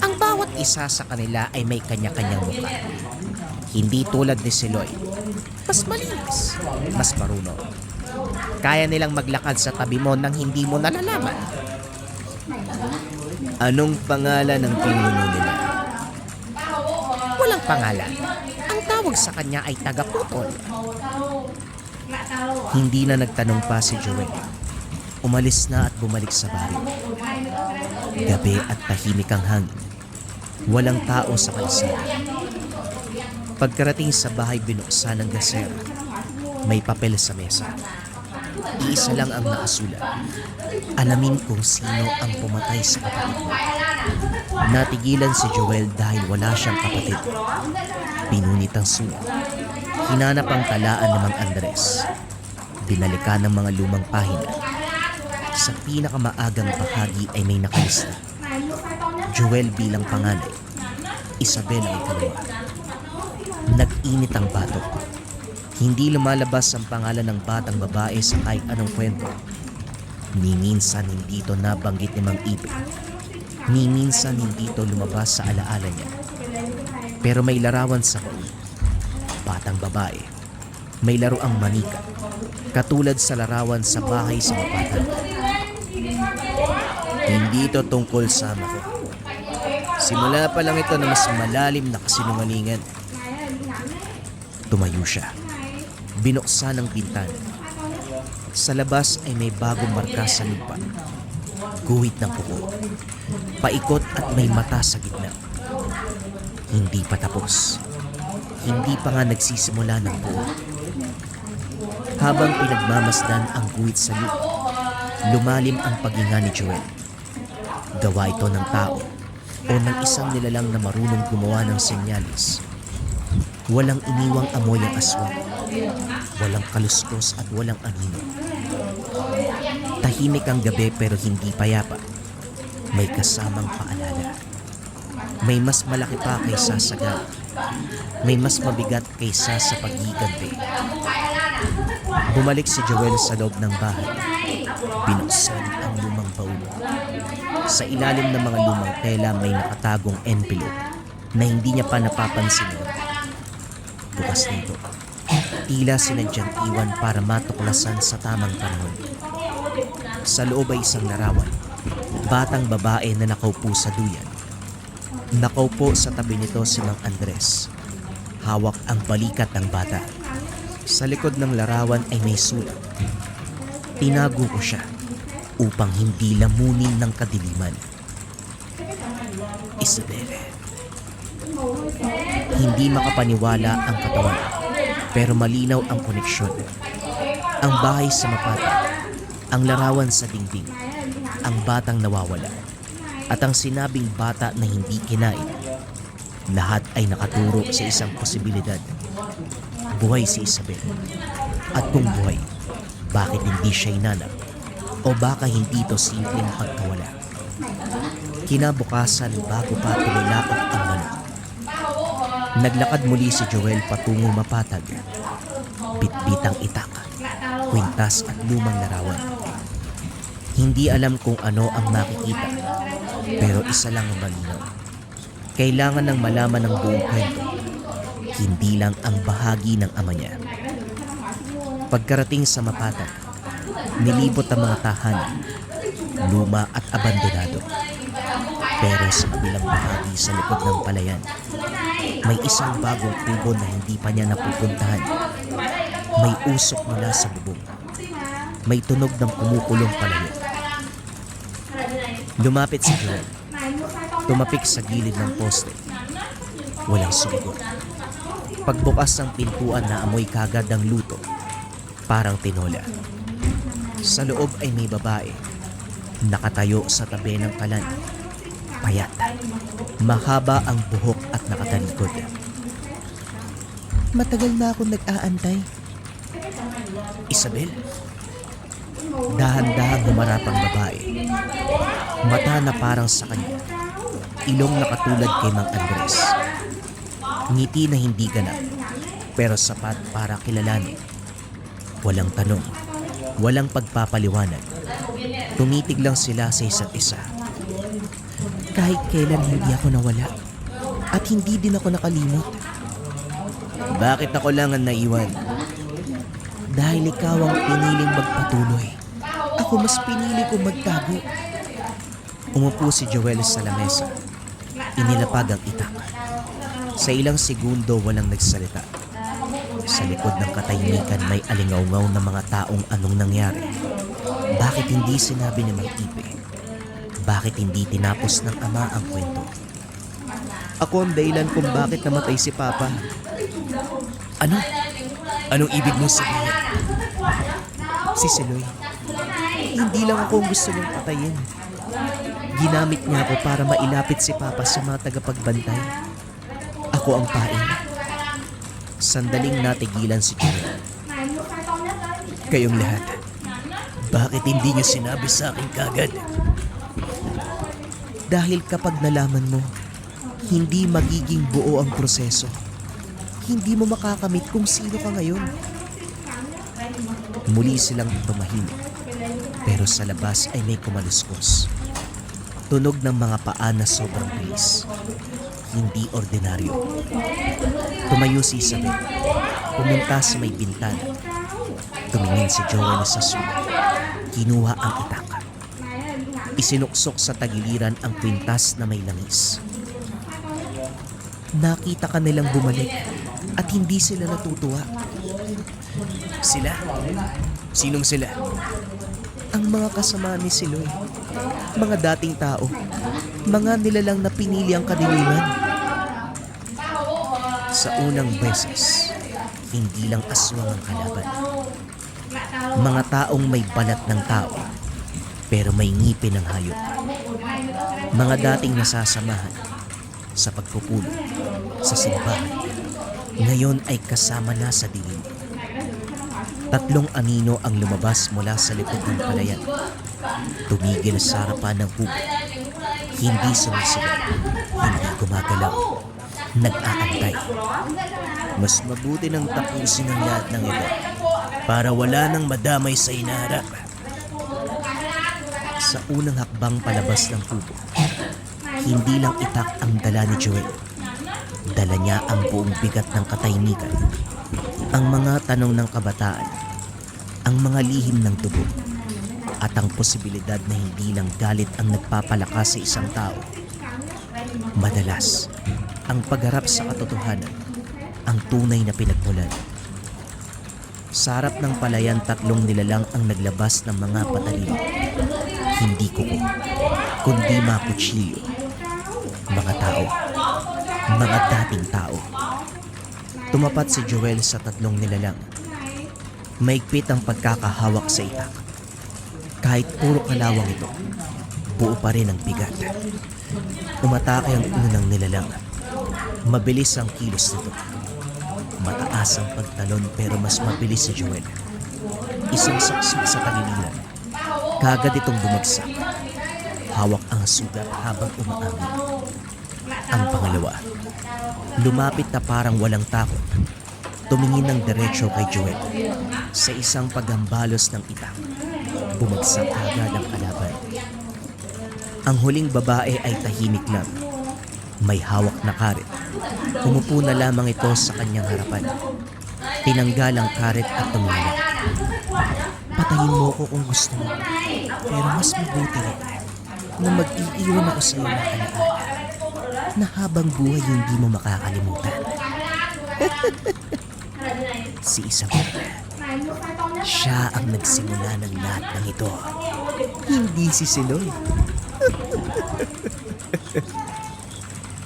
Ang bawat isa sa kanila ay may kanya-kanyang mukha. Hindi tulad ni si Lloyd. Mas malinis, mas marunong. Kaya nilang maglakad sa tabi mo nang hindi mo nalalaman. Anong pangalan ng pinuno nila? Walang pangalan. Ang tawag sa kanya ay tagaputol. Hindi na nagtanong pa si Joel. Umalis na at bumalik sa baryo. Gabi at tahimik ang hangin. Walang tao sa kalsada. Pagkarating sa bahay, binuksan ng gasera. May papel sa mesa. Iisa lang ang nakasulat. Alamin kung sino ang pumatay sa kapatid mo. Natigilan si Joel dahil wala siyang kapatid. Pinunit ang sulat. Hinanap ang talaan ng Mang Andres. Binalikan ng mga lumang pahina. Sa pinakamaagang bahagi ay may nakalista. Joel bilang panganay. Isabel ang ikalawa. Nag-init ang batok. Hindi lumalabas ang pangalan ng batang babae sa kahit anong kwento. Ni minsan hindi ito nabanggit ni Mang Ipe. Ni minsan hindi ito lumabas sa alaala niya. Pero may larawan sa baon. Batang babae. May laruang manika. Katulad sa larawan sa bahay sa Mapatan. Hindi ito tungkol sa ama ko. Simula pa lang ito na mas malalim na kasinungalingan. Tumayo siya. Binuksan ang bintana. Sa labas ay may bagong marka sa lupa. Guhit ng kuko. Paikot at may mata sa gitna. Hindi pa tapos. Hindi pa nga nagsisimula ng buo. Habang pinagmamasdan ang guhit sa lupa, lumalim ang paghinga ni Joel. Gawa ito ng tao o ng isang nilalang na marunong gumawa ng senyales. Walang iniwang amoy ang aswang. Walang kaluskos at walang anino. Tahimik ang gabi pero hindi payapa. May kasamang paalala. May mas malaki pa kaysa sa gawa. May mas mabigat kaysa sa paghiganti. Bumalik si Joel sa loob ng bahay. Binuksan ang lumang baul. Sa ilalim ng mga lumang tela may nakatagong envelope na hindi niya pa napapansin noon. Bukas nito. Tila sinadyang iwan para matuklasan sa tamang panahon. Sa loob ay isang larawan. Batang babae na nakaupo sa duyan. Nakaupo sa tabi nito si Mang Andres. Hawak ang balikat ng bata. Sa likod ng larawan ay may sulat. Tinago ko siya upang hindi lamunin ng kadiliman. Isabel. Hindi makapaniwala ang katawan, pero malinaw ang koneksyon. Ang bahay sa mapata, ang larawan sa dingding, ang batang nawawala, at ang sinabing bata na hindi kinain. Lahat ay nakaturo sa isang posibilidad. Buhay si Isabel. At kung buhay, bakit hindi siya inanap? O baka hindi ito simpleng pagkawala? Kinabukasan bago pa tumilaok ang manok, naglakad muli si Joel patungo mapatag. Bitbitang itak, kwintas at lumang larawan. Hindi alam kung ano ang makikita, pero isa lang ang malinaw. Kailangan ng malaman ng buong kwento, hindi lang ang bahagi ng ama niya. Pagkarating sa mapatag, nilibot ang mga tahanan, luma at abandonado. Pero sa kabilang bahagi sa likod ng palayan, may isang bagong kubo na hindi pa niya napupuntahan. May usok mula sa bubong. May tunog ng kumukulong palayo. Lumapit si Joel. Tumapik sa gilid ng poste. Walang sumagot. Pagbukas ng pintuan na amoy kagad ng luto, parang tinola. Sa loob ay may babae, nakatayo sa tabi ng kalan. Payat, mahaba ang buhok at nakatalikod. Matagal na akong nag-aantay. Isabel? Dahan-dahang humarap ang babae. Mata na parang sa kanya. Ilong na katulad kay Mang Andres. Ngiti na hindi ganap, pero sapat para kilalanin. Walang tanong, walang pagpapaliwanag. Tumitig lang sila sa isa't isa. Kahit kailan hindi ako nawala, at hindi din ako nakalimot. Bakit ako lang ang naiwan? Dahil ikaw ang piniling magpatuloy. Ako mas pinili kong magtago. Umupo si Joel sa lamesa. Inilapag ang itak. Sa ilang segundo walang nagsalita. Sa likod ng katahimikan may alingaw-ngaw na mga taong anong nangyari. Bakit hindi sinabi ni Mang Ipe? Bakit hindi tinapos ng ama ang kwento? Ako ang dahilan kung bakit namatay si Papa. Ano? Anong ibig mong sabihin? Si Siloy. Hindi lang ako ang gusto niyang patayin. Ginamit niya ako para mailapit si Papa sa mga tagapagbantay. Ako ang pain. Sandaling natigilan si Joel. Kayong lahat, bakit hindi niyo sinabi sa akin kagad? Dahil kapag nalaman mo, hindi magiging buo ang proseso. Hindi mo makakamit kung sino ka ngayon. Muli silang tumahimik, pero sa labas ay may kumaluskos. Tunog ng mga paa na sobrang bilis. Hindi ordinaryo. Tumayo si Isabel. Pumunta sa may bintana. Tumingin si Joel sa sulat. Kinuha ang itak. Isinuksok sa tagiliran ang kwintas na may langis. Nakita ka nilang bumalik at hindi sila natutuwa. Sila? Sinong sila? Ang mga kasama ni Siloy. Mga dating tao. Mga nilalang na pinili ang kadiliman. Sa unang beses, hindi lang aswang ang kalaban. Mga taong may balat ng tao, pero may ngipin ng hayop. Mga dating nasasamahan sa pagpupulong, sa simbahan, ngayon ay kasama na sa dilim. Tatlong anino ang lumabas mula sa likod ng palayan. Tumigil sa harapan ng hugot. Hindi sumisigaw, hindi gumagalaw, nag-aantay. Mas mabuti nang tapusin ang lahat ng ito para wala nang madamay sa inaharap. Sa unang hakbang palabas ng kubo, hindi lang itak ang dala ni Joel. Dala niya ang buong bigat ng katahimikan, ang mga tanong ng kabataan, ang mga lihim ng tubo, at ang posibilidad na hindi lang galit ang nagpapalakas sa isang tao. Madalas, ang pagharap sa katotohanan, ang tunay na pinagmulan. Sa harap ng palayan, tatlong nilalang ang naglabas ng mga patalino. hindi kuko, kundi mga kutsilyo. Mga tao, mga dating tao. Tumapat si Joel sa tatlong nilalang. Maigpit ang pagkakahawak sa itak. Kahit puro kalawang ito, buo pa rin ang bigat. Umatake ang unang nilalang. Mabilis ang kilos nito. Mataas ang pagtalon pero mas mabilis si Joel. Isang saksok sa tagiliran. Kagad itong bumagsak. Hawak ang sugat habang umaangin. Ang pangalawa, lumapit na parang walang takot. Tumingin ng diretsyo kay Joel. Sa isang paghambalos ng itak, bumagsak agad ang kalaban. Ang huling babae ay tahimik lang. May hawak na karet. Umupo na lamang ito sa kanyang harapan. Tinanggal ang karet at tumingin. Patayin mo ko kung gusto mo. Pero mas mabuti rin na mag-iiwan ako sa iyo ng alaala na habang buhay hindi mo makakalimutan. Si Isabel. Siya ang nagsimula ng lahat ng ito. Hindi si Siloy.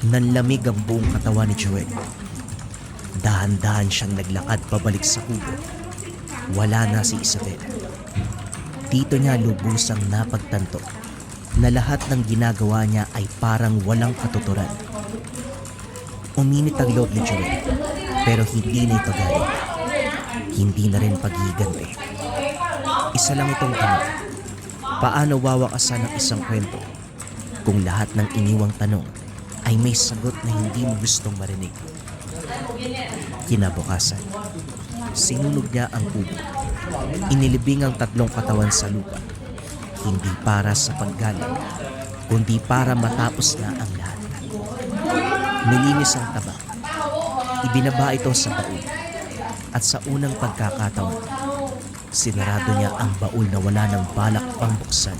Nanlamig ang buong katawan ni Joel. Dahan-dahan siyang naglakad pabalik sa kubo. Wala na si Isabel. Dito niya lubusang napagtanto na lahat ng ginagawa niya ay parang walang katuturan. Uminit ang loob ni Joel, pero hindi na ito galing. Hindi na rin paghiganti. Isa lang itong tanong. Paano wawakasan ang isang kwento kung lahat ng iniwang tanong ay may sagot na hindi mo gustong marinig? Kinabukasan, sinunog niya ang kubo. Inilibing ang tatlong katawan sa lupa. Hindi para sa paggalang, kundi para matapos na ang lahat. Nilinis ang tabak. Ibinaba ito sa baul. At sa unang pagkakataon, sinarado niya ang baul na wala ng balak pang buksan.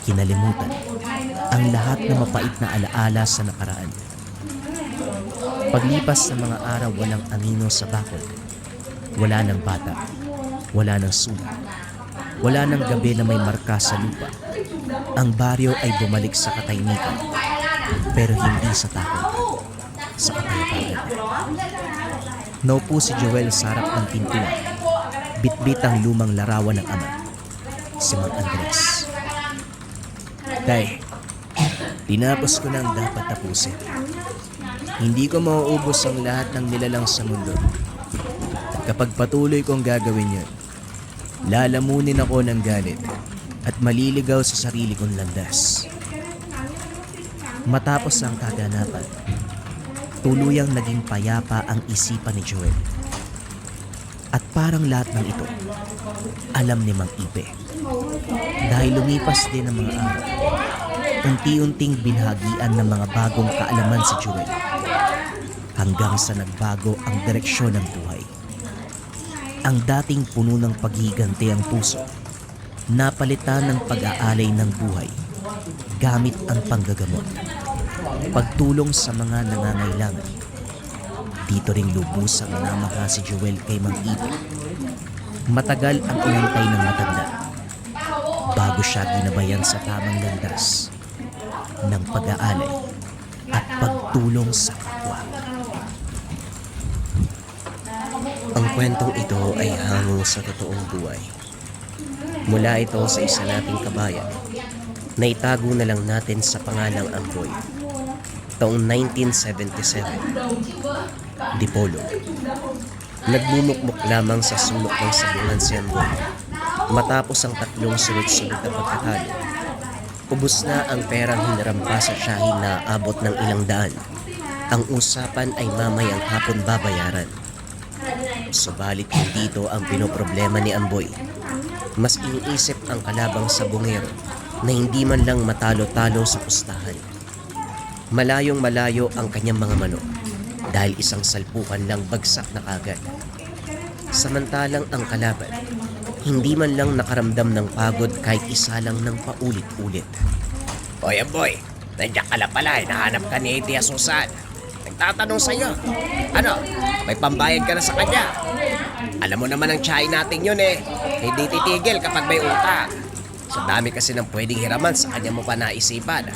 Kinalimutan ang lahat ng mapait na alaala sa nakaraan. Paglipas ng mga araw, walang anino sa bakod. Wala ng bata. Wala ng sulat. Wala ng gabi na may marka sa lupa. Ang baryo ay bumalik sa katahimikan. Pero hindi sa takot. Sa kapayapaan. Naupo si Joel sa harap ng pintuan. Bitbit ang lumang larawan ng ama, si Mang Andres. Tay, tinapos ko na ang dapat tapusin. Hindi ko mauubos ang lahat ng nilalang sa mundo. At kapag patuloy kong gagawin yun, lalamunin ako ng galit at maliligaw sa sarili kong landas. Matapos ang kaganapan, tuluyang naging payapa ang isipan ni Joel. At parang lahat ng ito, alam ni Mang Ipe. Dahil lumipas din ang mga araw, unti-unting binhagian ng mga bagong kaalaman si Joel. Hanggang sa nagbago ang direksyon ng buhay. Ang dating puno ng paghiganti ang puso, napalitan ng pag-aalay ng buhay gamit ang panggagamot. Pagtulong sa mga nangangailangan. Dito ring lubusang namaha si Joel kay Mang Ipe. Matagal ang inantay ng matanda bago siya ginabayan sa tamang landas ng pag-aalay at pagtulong sa kapwa. Ang kwentong ito ay hango sa totoong buhay. Mula ito sa isa nating kabayan na itago na lang natin sa pangalang Amboy. Taong 1977, Dipolog. Nagmumukmuk lamang sa sulok ng sabungan si Amboy. Matapos ang tatlong sunod-sunod na pagkatalo, ubos na ang perang hinarampa sa Shahin na abot ng ilang daan. Ang usapan ay mamayang hapon babayaran. Subalit hindi ito ang pinoproblema ni Amboy. Mas iniisip ang kalabang sabungero na hindi man lang matalo-talo sa pustahan. Malayong malayo ang kanyang mga manok dahil isang salpukan lang bagsak na kagad. Samantalang ang kalaban, hindi man lang nakaramdam ng pagod kahit isa lang ng paulit-ulit. Hoy Amboy, nandiyan ka lang pala, nahanap ka ni Tia Susan. Nagtatanong sa'yo, ano, may pambayad ka na sa kanya? Alam mo naman ang tsahin natin yun eh, hindi titigil kapag may utang. Sa dami kasi ng pwedeng hiraman sa kanya mo pa naisipan.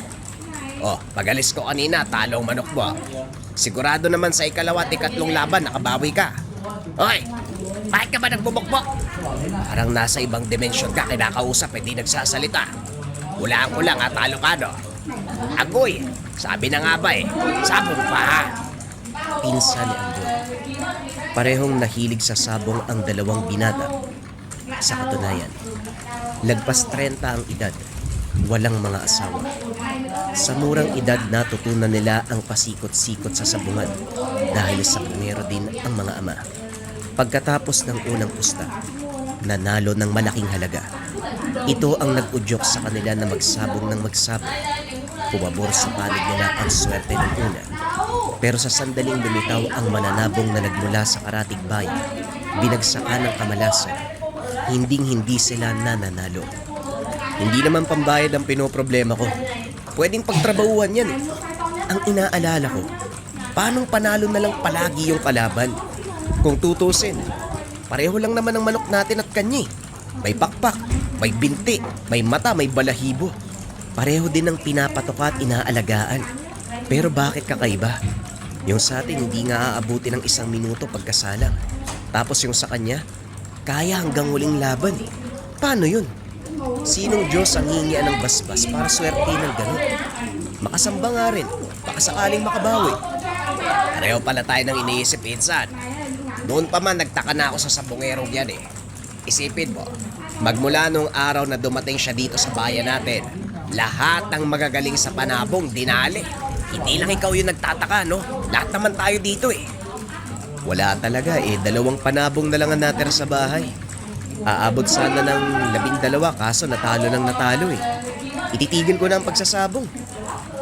Oh, pagalis ko kanina, talo ang manok mo. Sigurado naman sa ikalawa at ikatlong laban, nakabawi ka. Hoy, bakit ka ba nagbubukbok? Parang nasa ibang dimensyon ka, kinakausap, hindi nagsasalita. Hulaan ko lang, talo ka, no? Agoy, sabi na nga ba sabong pa ha? Pinsan ni Amboy. Parehong nahilig sa sabong ang dalawang binata. Sa katunayan, lagpas 30 ang edad, walang mga asawa. Sa murang edad natutunan nila ang pasikot-sikot sa sabungan dahil sa bungero din ang mga ama. Pagkatapos ng unang pusta, nanalo ng malaking halaga. Ito ang nag-udyok sa kanila na magsabong ng magsabong. Pumabor sa panig nila ang swerte ng una. Pero sa sandaling lumitaw ang mananabong na nagmula sa karatig bayan, binagsakan ng kamalasan, hinding-hindi sila nananalo. Hindi naman pambayad ang pinoproblema ko. Pwedeng pagtrabahuan yan eh. Ang inaalala ko, paanong panalo na lang palagi yung kalaban? Kung tutusin, pareho lang naman ang manok natin at kanyi. May pakpak, may binti, may mata, may balahibo. Pareho din ang pinapatoka at inaalagaan. Pero bakit kakaiba? Yung sa atin hindi nga aabuti ng 1 minuto pagkasalang. Tapos yung sa kanya, kaya hanggang huling laban eh. Paano yun? Sinong Diyos ang hingian ng basbas para swerte ng ganun? Makasamba nga rin, baka sakaling makabawi. Pareho pala tayo ng iniisip, Insan. Noon pa man nagtaka na ako sa sabongerong yan eh. Isipin mo, magmula nung araw na dumating siya dito sa bayan natin, lahat ng magagaling sa panabong dinali. Hindi lang ikaw yung nagtataka, no? Lahat naman tayo dito eh. Wala talaga eh, 2 panabong na lang ang natira sa bahay. Aabot sana ng 12 kaso natalo eh. Ititigil ko na ang pagsasabong.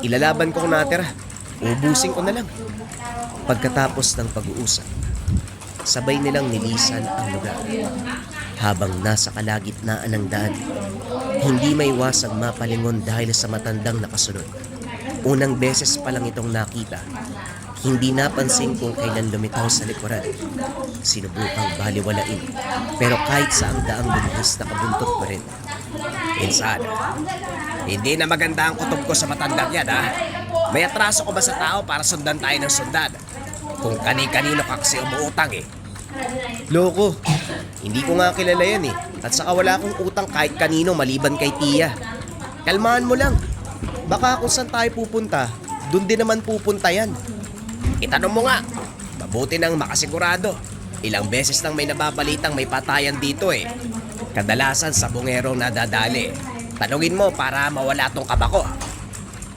Ilalaban ko kung natira. Ubusin ko na lang. Pagkatapos ng pag-uusap, sabay nilang nilisan ang lugar. Habang nasa kalagitnaan ng daan, hindi may iwasang mapalingon dahil sa matandang nakasunod. Unang beses pa lang itong nakita. Hindi napansin kung kailan lumitaw sa likuran. Sinubukang baliwalain. Pero kahit saang daang lumihis, nakabuntot pa rin. Insan, hindi na maganda ang kutob ko sa matandang yan, ha? May atraso ko ba sa tao para sundan tayo ng sundan? Kung kani-kanino ka kasi umuutang eh. Loko, hindi ko nga kilala yan eh. At saka wala akong utang kahit kanino maliban kay Tia. Kalmahan mo lang. Baka kung saan tayo pupunta, dun din naman pupunta yan. Itanong mo nga, mabuti nang makasigurado. Ilang beses nang may nababalitang may patayan dito eh. Kadalasan sa bungerong nadadali. Tanungin mo para mawala tong kabako.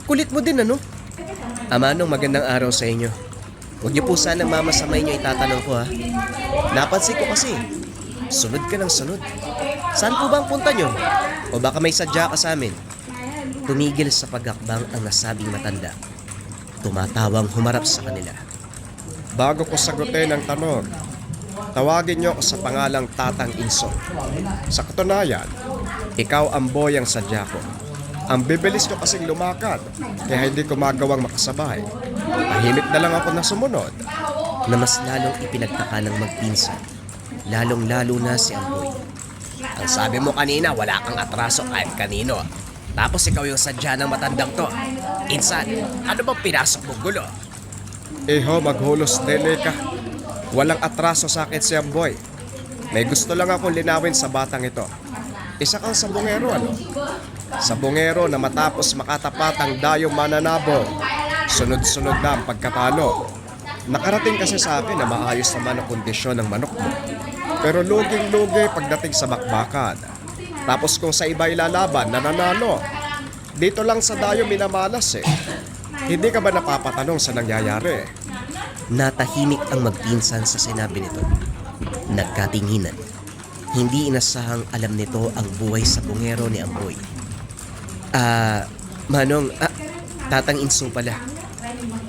Kulit mo din ano? Amanong magandang araw sa inyo. Huwag niyo po sana mamasamay niyo itatanong ko ha. Napansin ko kasi, sunod ka ng sunod. Saan po ba ang punta niyo? O baka may sadya ka sa amin? Tumigil sa paghakbang ang nasabing matanda. Tumatawang humarap sa kanila. Bago ko sagutin ang tanong, tawagin niyo ako sa pangalang Tatang Inso. Sa katunayan, ikaw ang boyang sadya ko. Ang bibilis ko kasing lumakad, kaya hindi ko magawang makasabay. Tahimik na lang ako na sumunod. Na mas lalong ipinagtaka ng magpinsan. Lalong-lalo na si Amboy. Ang sabi mo kanina, wala kang atraso kahit kanino. Tapos ikaw yung sadya ng matandang to. Insan, ano bang pinasok mong gulo? Iho, maghulos dele ka. Walang atraso sa akin si Amboy. May gusto lang akong linawin sa batang ito. Isa kang sabongero, ano? Sabongero na matapos makatapat ang dayong mananabo. Sunod-sunod na ang pagkatalo. Nakarating kasi sa akin na maayos naman ang kondisyon ng manok mo. Pero luging-lugi pagdating sa bakbakan. Tapos kung sa iba ilalaban, nananalo. Dito lang sa dayo minamalas eh. Hindi ka ba napapatanong sa nangyayari? Natahimik ang magpinsan sa sinabi nito. Nagkatinginan. Hindi inasahang alam nito ang buhay sa bungero ni Amboy. Manong, Tatang Inso pala.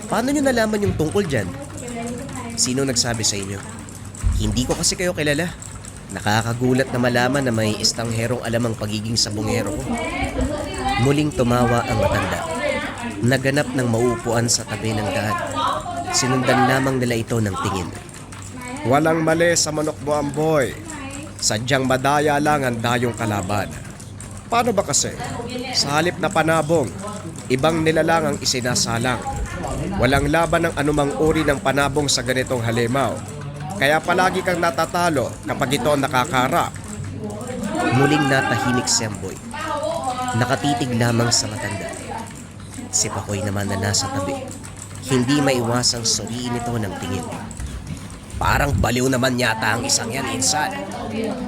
Paano nyo nalaman yung tungkol dyan? Sino nagsabi sa inyo? Hindi ko kasi kayo kilala. Nakakagulat na malaman na may istangherong alam ang pagiging sabongero ko. Muling tumawa ang matanda. Naganap ng maupuan sa tabi ng daan. Sinundan lamang nila ito ng tingin. Walang mali sa manok mo, Amboy. Sadyang madaya lang ang dayong kalaban. Paano ba kasi? Sa halip na panabong, ibang nilalang ang isinasalang. Walang laban ng anumang uri ng panabong sa ganitong halimaw. Kaya palagi kang natatalo kapag ito ang nakakarap. Muling natahimik si Amboy. Nakatitig lamang sa matanda. Si Pakoy naman na nasa tabi. Hindi maiwasang suriin ito ng tingin. Parang baliw naman yata ang isang yan, insan.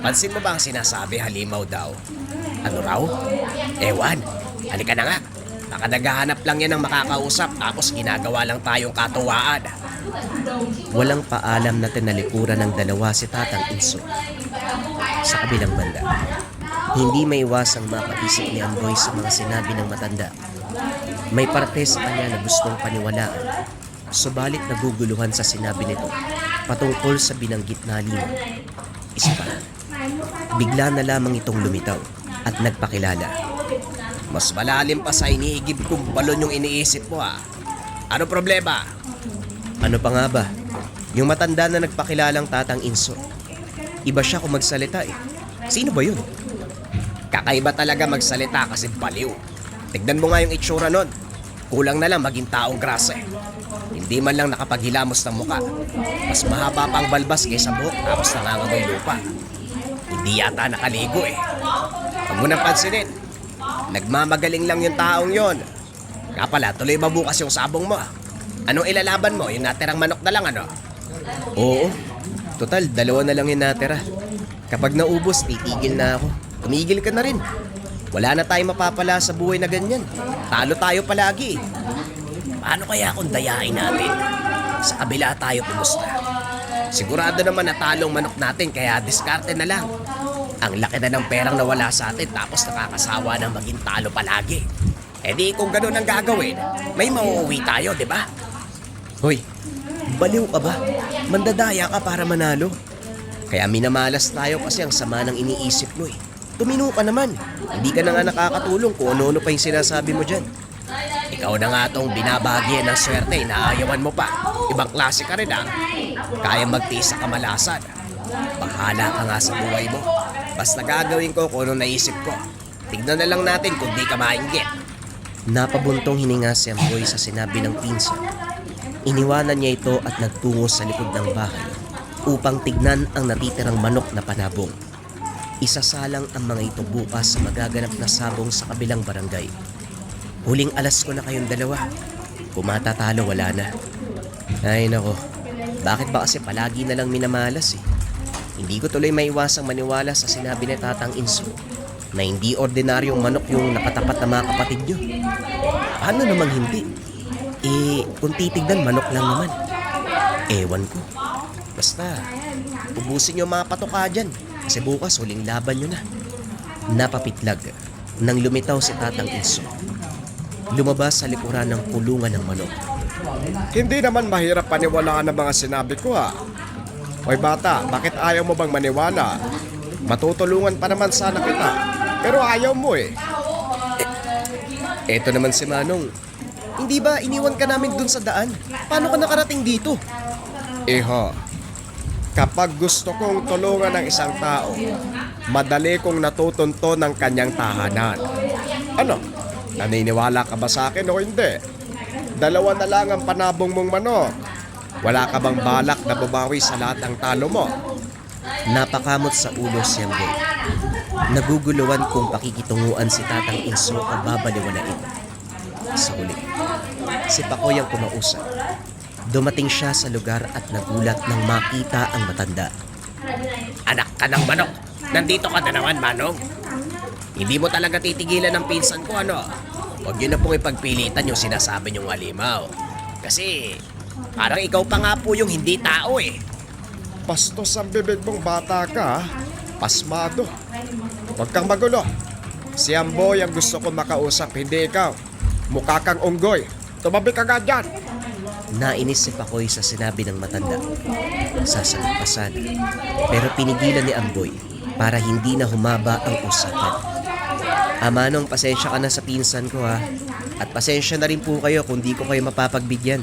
Pansin mo ba ang sinasabi halimaw daw? Ano raw? Ewan, halika na nga. Baka naghahanap lang yan ng makakausap tapos ginagawa lang tayong katuwaan. Walang paalam na tinalikuran ng dalawa si Tatang Inso. Sa kabilang banda, hindi maiwasang mapaisip ni Amboy sa mga sinabi ng matanda. May parte sa kanya na gustong paniwalaan, subalit naguguluhan sa sinabi nito patungkol sa binanggit na halimaw. Isa pa, bigla na lamang itong lumitaw at nagpakilala. Mas malalim pa sa iniigib kong balon yung iniisip mo ha. Ano problema? Ano pa nga ba? Yung matanda na nagpakilalang Tatang Inso. Iba siya kung magsalita eh. Sino ba yun? Kakaiba talaga magsalita kasi baliw. Tignan mo nga yung itsura nun. Kulang na lang maging taong grasa eh. Hindi man lang nakapaghilamos ng muka. Mas mahaba pang balbas kaysa buhok tapos nangangamoy lupa. Hindi yata nakaligo eh. Huwag mo nang pansinin. Nagmamagaling lang yung taong yon. Nga pala, tuloy ba bukas yung sabong mo? Anong ilalaban mo? Yung natirang manok na lang ano? Oo. Total, 2 na lang yung natira. Kapag naubos, titigil na ako. Tumigil ka na rin. Wala na tayong mapapala sa buhay na ganyan. Talo tayo palagi. Paano kaya kung dayain natin? Sa kabila tayo pumusta. Sigurado naman na talong manok natin kaya diskarte na lang. Ang laki na ng perang nawala sa atin tapos nakakasawa na maging talo palagi. Eh di kung ganun ang gagawin, may mauuwi tayo, di ba? Hoy, baliw ka ba? Mandadaya ka para manalo. Kaya minamalas tayo kasi ang sama ng iniisip mo eh. Tumino ka naman. Hindi ka na nga nakakatulong kung ano-ano pa yung sinasabi mo dyan. Ikaw na nga tong binabagyan ng swerte, inaayawan mo pa. Ibang klase ka rin ha. Kaya magtiis sa kamalasan. Bahala ka nga sa buhay mo. Basta gagawin ko kung ano naisip ko. Tignan na lang natin kung di ka mainggit. Napabuntong hininga si Amboy sa sinabi ng pinsan. Iniwanan niya ito at nagtungo sa likod ng bahay upang tignan ang natitirang manok na panabong. Isasalang ang mga ito bukas sa magaganap na sabong sa kabilang barangay. Huling alas ko na kayong dalawa. Kung matatalo, wala na. Ay nako, bakit ba kasi palagi na lang minamalas eh? Hindi ko tuloy maiwasang maniwala sa sinabi ni Tatang Inso na hindi ordinaryong manok yung nakatapat na mga kapatid nyo. Paano namang hindi? Eh, kung titignan, manok lang naman. Ewan ko. Basta, ubusin nyo mga patoka dyan kasi bukas huling laban nyo na. Napapitlag nang lumitaw si Tatang Inso. Lumabas sa likuran ng kulungan ng manok. Hindi naman mahirap paniwalaan ng mga sinabi ko ha. Hoy bata, bakit ayaw mo bang maniwala? Matutulungan pa naman sana kita. Pero ayaw mo eh. Eto naman si Manong. Hindi ba iniwan ka namin dun sa daan? Paano ka nakarating dito? Iho, kapag gusto kong tulungan ng isang tao, madali kong natutunto ng kanyang tahanan. Ano? Naniniwala ka ba sa akin o hindi? 2 na lang ang panabong mong manok. Wala ka bang balak na babawi sa lahat ng talo mo? Napakamot sa ulo si Amboy. Naguguluhan kung pakikitunguan si Tatang Inso o babaliwalain. Sa huli, si Pakoy ang kumausap. Dumating siya sa lugar at nagulat nang makita ang matanda. Anak ka ng manok. Nandito ka na naman, Manong. Hindi mo talaga titigilan ng pinsan ko, ano? Huwag yun na pong ipagpilitan yung sinasabi niyong halimaw. Kasi parang ikaw pa nga po yung hindi tao eh. Bastos ang bibig mong bata ka, ha? Pasmado. Huwag kang magulo. Si Amboy ang gusto ko makausap, hindi ikaw. Mukha kang unggoy. Tumabi ka nga dyan. Nainis si Pakoy sa sinabi ng matanda. Sasagot pa sana. Pero pinigilan ni Amboy para hindi na humaba ang usapan. Manong, pasensya ka na sa pinsan ko ha. At pasensya na rin po kayo kung di ko kayo mapapagbigyan.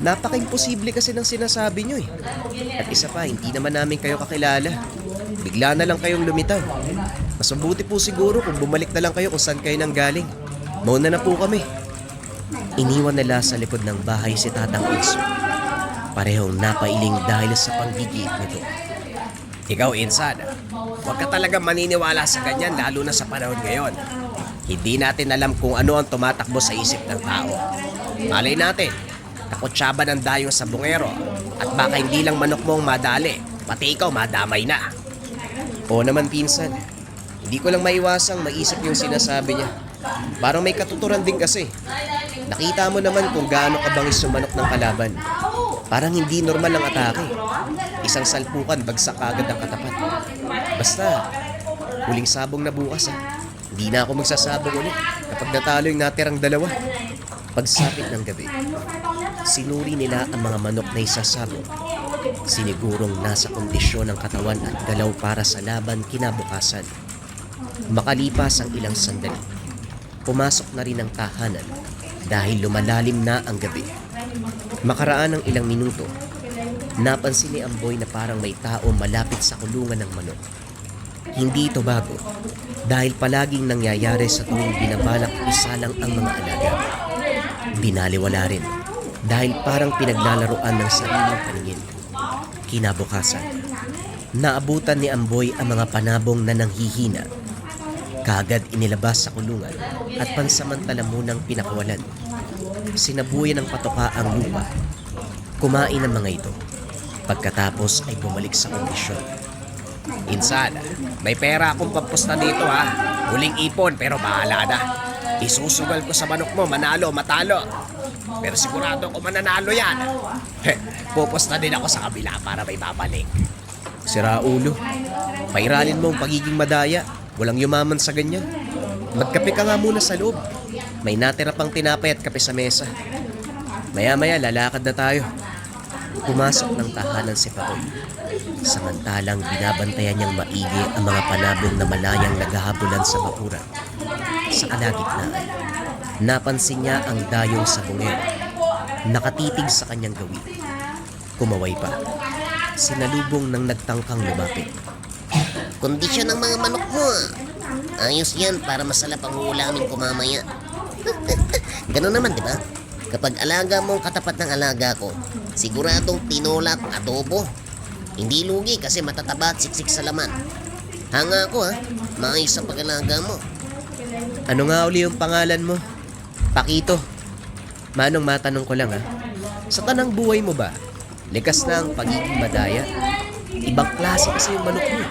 Napaka-imposible kasi ng sinasabi nyo eh. At isa pa, hindi naman namin kayo kakilala. Bigla na lang kayong lumitaw. Mas mabuti po siguro kung bumalik na lang kayo kung saan kayo nang galing. Mauna na po kami. Iniwan nila sa likod ng bahay si Tatang Enzo. Parehong napailing dahil sa panggigit nito. Ikaw, Insan, huwag ka talaga maniniwala sa ganyan lalo na sa panahon ngayon. Hindi natin alam kung ano ang tumatakbo sa isip ng tao. Malay natin, takotsaba ng dayong sa bungero at baka hindi lang manok mo ang madali, pati ikaw madamay na. Oo naman pinsan, hindi ko lang maiwasang maisip yung sinasabi niya. Parang may katuturan din kasi. Nakita mo naman kung gaano kabangis yung manok ng kalaban. Parang hindi normal ang atake. Isang salpukan, bagsak agad ang katapat. Basta, huling sabong na bukas Hindi na ako magsasabong ulit kapag natalo yung natirang dalawa. Pagsapit ng gabi, sinuri nila ang mga manok na isasabong. Sinigurong nasa kondisyon ng katawan at galaw para sa laban kinabukasan. Makalipas ang ilang sandali, pumasok na rin ang tahanan dahil lumalalim na ang gabi. Makaraan ng ilang minuto, napansin ni Amboy na parang may tao malapit sa kulungan ng manok. Hindi ito bago dahil palaging nangyayari sa tuwing binabalak isalang ang mga alaga. Binaliwala rin dahil parang pinaglalaroan ng sariling paningin. Kinabukasan, naabutan ni Amboy ang mga panabong na nanghihina. Kaagad inilabas sa kulungan at pansamantala munang pinakawalan. Sinabuyan ng patoka ang lupa. Kumain ang mga ito. Pagkatapos ay bumalik sa kondisyon. Insan, may pera akong pampusta dito ha. Huling ipon pero bahala na. Isusugal ko sa manok mo, manalo, matalo. Pero sigurado ko mananalo yan. Pupusta din ako sa kabila para may babalik. Sira ulo. Pairalin mo ang pagiging madaya. Walang yumaman sa ganyan. Magkape ka nga muna sa loob. May natira pang tinapay at kape sa mesa. Maya-maya lalakad na tayo. Pumasok ng tahanan si Patoy. Samantalang binabantayan niyang maigi ang mga panabong na malayang naghahabulan sa bakuran. Sa kalagitnaan, napansin niya ang dayong sa bungero. Nakatitig sa kanyang gawin. Kumaway pa. Sinalubong ng nagtangkang lumapit. Kondisyon ng mga manok mo Ayos yan para masalap ang ulamin ko mamaya. Ganun naman, di ba? Kapag alaga mo ang katapat ng alaga ko, siguradong tinola at adobo. Hindi lugi kasi matataba at siksik sa laman. Hanga ako maayos ang pag-alaga mo. Ano nga uli yung pangalan mo? Pakito. Manong matanong ko lang sa tanang buhay mo ba, likas na ang pagiging madaya? Ibang klase kasi yung manok mo.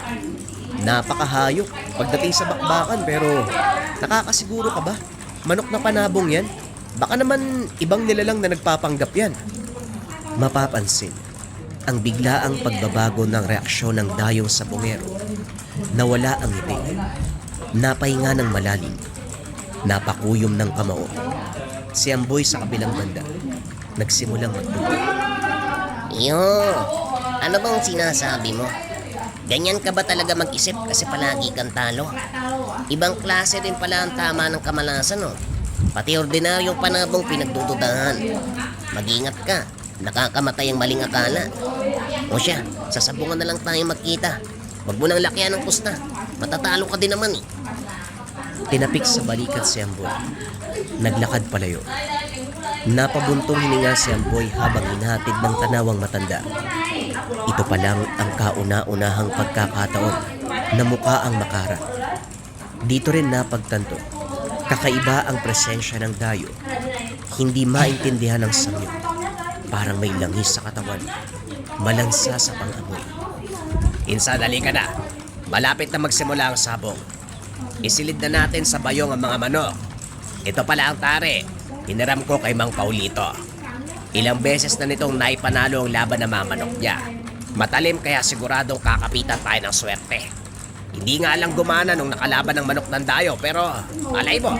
Napakahayok pagdating sa bakbakan pero nakakasiguro ka ba? Manok na panabong yan? Baka naman ibang nilalang na nagpapanggap yan. Mapapansin ang biglaang pagbabago ng reaksyon ng dayong sa bungero. Nawala ang ngiti. Napahinga ng malalim. Napakuyom ng kamao. Si Amboy sa kabilang banda nagsimulang magtulog. Iyo, ano bang sinasabi mo? Ganyan ka ba talaga mag-isip kasi palagi kang talo? Ibang klase din pala ang tama ng kamalasan, Pati ordinaryong panabong pinagdududahan. Mag-ingat ka, nakakamatay ang maling akala. O siya, sasabungan na lang tayo magkita. Wag mo nang lakyan ng pusta. Matatalo ka din naman Tinapik sa balikat si Amboy. Naglakad palayo. Napabuntong hininga si Amboy habang hinahatid ng tanawang matanda. Ito pa lang ang kauna-unahang pagkakataon na mukha ang makarat. Dito rin napagtanto, kakaiba ang presensya ng dayo. Hindi maintindihan ng samyo. Parang may langis sa katawan. Malansa sa pang-amoy. Insan, dali ka na. Malapit na magsimula ang sabong. Isilid na natin sa bayong ang mga manok. Ito pala ang tare. Hiniram ko kay Mang Paulito. Ilang beses na nitong naipanalo ang laban ng mga manok niya. Matalim kaya siguradong kakapitan tayo ng swerte. Hindi nga lang gumana nung nakalaban ng manok ng dayo pero alay mo.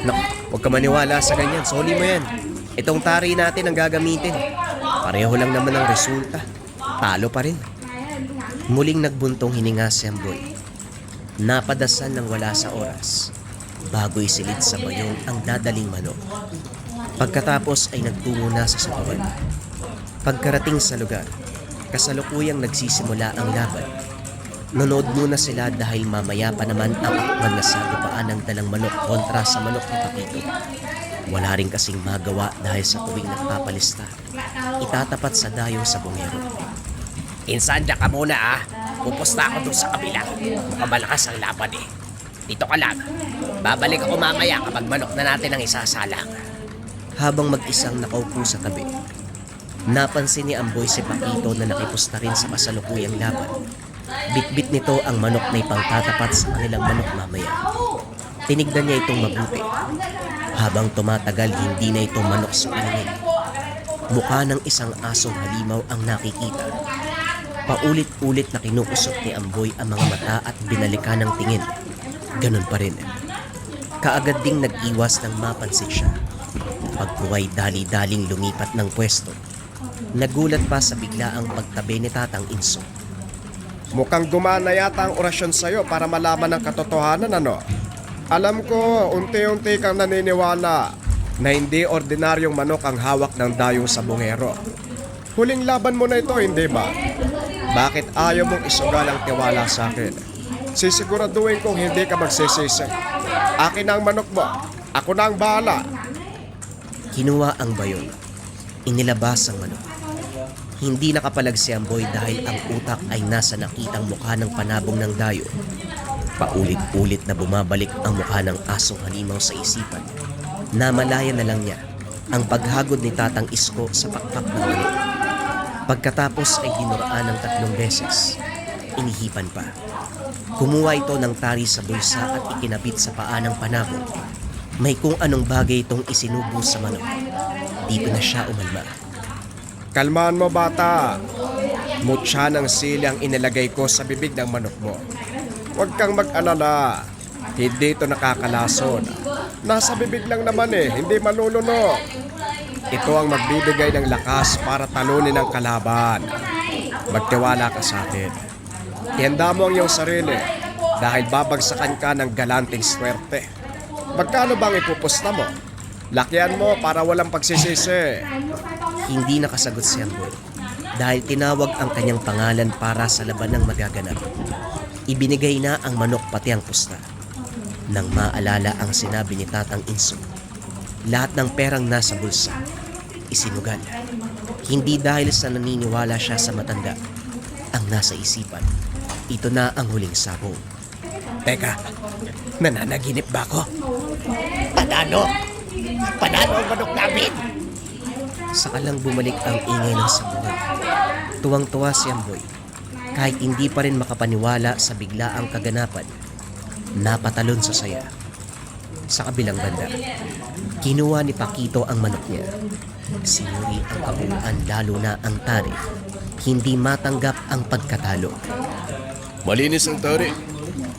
Naku, huwag ka maniwala sa ganyan. Soli mo yan. Itong tari natin ang gagamitin. Pareho lang naman ang resulta. Talo pa rin. Muling nagbuntong hininga si Amboy. Napadasal ng wala sa oras bago isilid sa bayong ang dadaling manok. Pagkatapos ay nagtungo na sa sabawan. Pagkarating sa lugar, kasalukuyang nagsisimula ang laban. Nanood muna sila dahil mamaya pa naman ang aktwal na sagupaan ng dalang manok kontra sa manok ni Pakito. Wala rin kasing magawa dahil sa tuwing nagpapalista, itatapat sa dayo sa bungero. Insan, dyan ka muna ah. Pupusta ako doon sa kabila. Mukhang malakas ang laban eh. Dito ka lang. Babalik ako mamaya kapag manok na natin ang isasalang. Habang mag-isang nakaupo sa tabi, napansin ni Amboy si Pakito na nakipusta rin sa kasalukuyang laban. Bitbit nito ang manok na ipangtatapat sa kanilang manok mamaya. Tinignan niya itong mabuti. Habang tumatagal, hindi na ito manok sa paningin. Mukha ng isang asong halimaw ang nakikita. Paulit-ulit na kinuusap ni Amboy ang mga mata at binalikan ng tingin. Ganun pa rin. Kaagad ding nag-iwas nang mapansin siya. Pagkuway dali-daling lumipat ng pwesto. Nagulat pa sa biglaang pagtabi ni Tatang Inso. Mukhang gumana yata ang orasyon sa'yo para malaman ang katotohanan, ano? Alam ko, unti-unti kang naniniwala na hindi ordinaryong manok ang hawak ng dayong sa bungero. Huling laban mo na ito, hindi ba? Bakit ayaw mong isugal ang tiwala sa akin? Sisiguraduhin kong hindi ka magsisisi. Akin ang manok mo. Ako na ang bahala. Kinuha ang bayon. Inilabas ang manok. Hindi nakapalag si Amboy dahil ang utak ay nasa nakitang mukha ng panabong ng dayo. Paulit-ulit na bumabalik ang mukha ng asong halimaw sa isipan. Namalaya na lang niya ang paghagod ni Tatang Isko sa pakpak ng manok. Pagkatapos ay dinuraan ng 3 beses. Inihipan pa. Kumuha ito ng tari sa bulsa at ikinabit sa paa ng panabong. May kung anong bagay itong isinubo sa manok. Dito na siya umalma. Kalmahan mo, bata. Mutya ng sili ang inilagay ko sa bibig ng manok mo. Huwag kang mag-alala. Hindi ito nakakalason. Nasa bibig lang naman hindi malulunok. Ito ang magbibigay ng lakas para talunin ang kalaban. Magtiwala ka sa akin. Ihanda mo ang iyong sarili dahil babagsakan ka ng galanting swerte. Magkano bang ipupusta mo? Lakihan mo para walang pagsisisi. Hindi nakasagot si Amboy dahil tinawag ang kanyang pangalan para sa labanang magaganap. Ibinigay na ang manok pati ang pusta. Nang maalala ang sinabi ni Tatang Inso, lahat ng perang nasa bulsa, isinugal. Hindi dahil sa naniniwala siya sa matanda. Ang nasa isipan, ito na ang huling sabong. Teka, nananaginip ba ako? Panalo! Panalo ang manok namin! Sakalang bumalik ang ingay ng sabungan. Tuwang-tuwa si Amboy. Kahit hindi pa rin makapaniwala sa biglaang kaganapan, napatalon sa saya. Sa kabilang banda, kinuha ni Pakito ang manok niya. Sinuri ang kabuuan lalo na ang tari. Hindi matanggap ang pagkatalo. Malinis ang tari.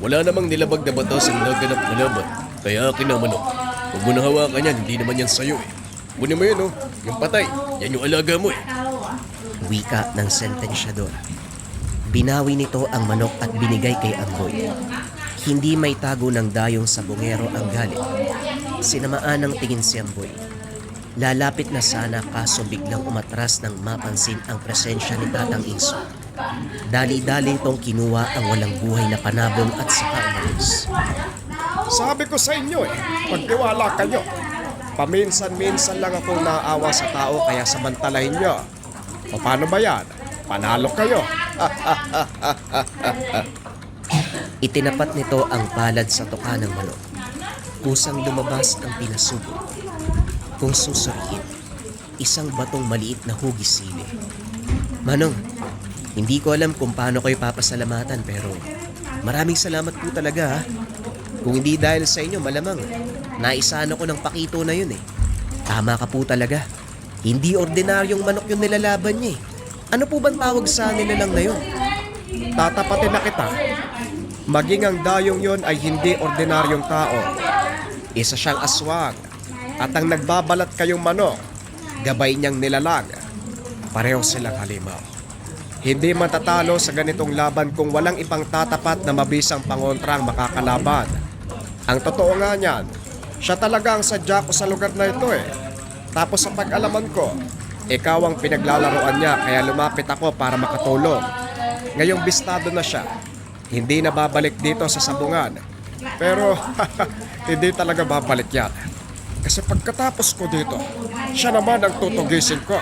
Wala namang nilabag na batas ang naganap na laban. Kaya akin ang manok. Huwag mo nang hawakan yan, hindi naman yan sa'yo Kunin mo yun yung patay. Yan yung alaga mo Wika ng sentensyador. Binawi nito ang manok at binigay kay Amboy. Hindi may tago ng dayong sa bungero ang galit. Sinamaan ng tingin si Amboy. Lalapit na sana kaso biglang umatras nang mapansin ang presensya ni Tatang Inso. Dali-dali itong kinuha ang walang buhay na panabong at saka umalis. Sabi ko sa inyo magtiwala kayo. Paminsan-minsan lang akong naaawa sa tao kaya samantalahin nyo. O paano ba yan? Panalo kayo. Itinapat nito ang palad sa tuka ng manok. Kusang lumabas ang pinasubo. Kung susuriin, isang batong maliit na hugis sili. Manong, hindi ko alam kung paano kayo papasalamatan pero maraming salamat po talaga ha. Kung hindi dahil sa inyo malamang naisano ko ng Pakito na yun Tama ka po talaga. Hindi ordinaryong manok yung nilalaban niya Ano po bang tawag sa nilalang na yun? Tatapatin na kita. Maging ang dayong yon ay hindi ordinaryong tao. Isa siyang aswang. At ang nagbabalat kayong manok, gabay niyang nilalang. Pareho silang halimaw. Hindi matatalo sa ganitong laban kung walang ipang tatapat na mabisang pangontrang makakalaban. Ang totoo nga niyan, siya talaga ang sadya ko sa lugar na ito Tapos sa pag-alaman ko, ikaw ang pinaglalaroan niya kaya lumapit ako para makatulong. Ngayong bistado na siya, hindi na babalik dito sa sabungan. Pero hindi talaga babalik yan. Kasi pagkatapos ko dito, siya naman ang tutugisin ko.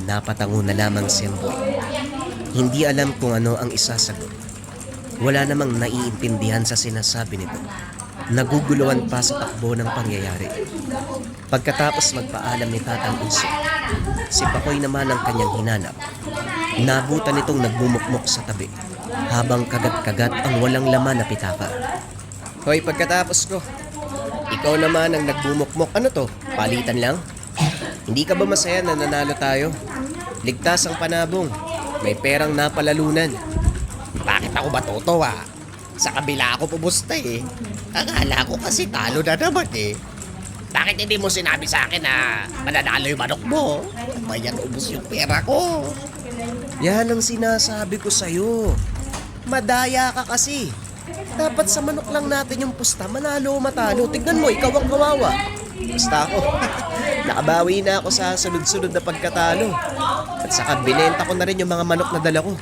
Napatango na lamang si Amboy. Hindi alam kung ano ang isasagot. Wala namang naiintindihan sa sinasabi nito. Naguguluhan pa sa takbo ng pangyayari. Pagkatapos magpaalam ni Tatang Inso, si Pakoy naman ang kanyang hinanap. Nabutan itong nagbumukmok sa tabi habang kagat-kagat ang walang laman na pitaka. Hoy, pagkatapos ko, ikaw naman ang nagbumukmok. Ano to? Palitan lang? Hindi ka ba masaya na nanalo tayo? Ligtas ang panabong. May perang napalalunan. Bakit ako matutuwa? Sa kabila ako pumusta eh. Akala ko kasi talo na naman eh. Bakit hindi mo sinabi sa akin na mananalo yung manok mo? Bayan ubos yung pera ko. Yan ang sinasabi ko sa'yo. Madaya ka kasi. Dapat sa manok lang natin yung pusta, manalo o matalo. Tignan mo, ikaw ang kawawa. Basta ako, nakabawi na ako sa sunod-sunod na pagkatalo. At saka binenta ko na rin yung mga manok na dala ko.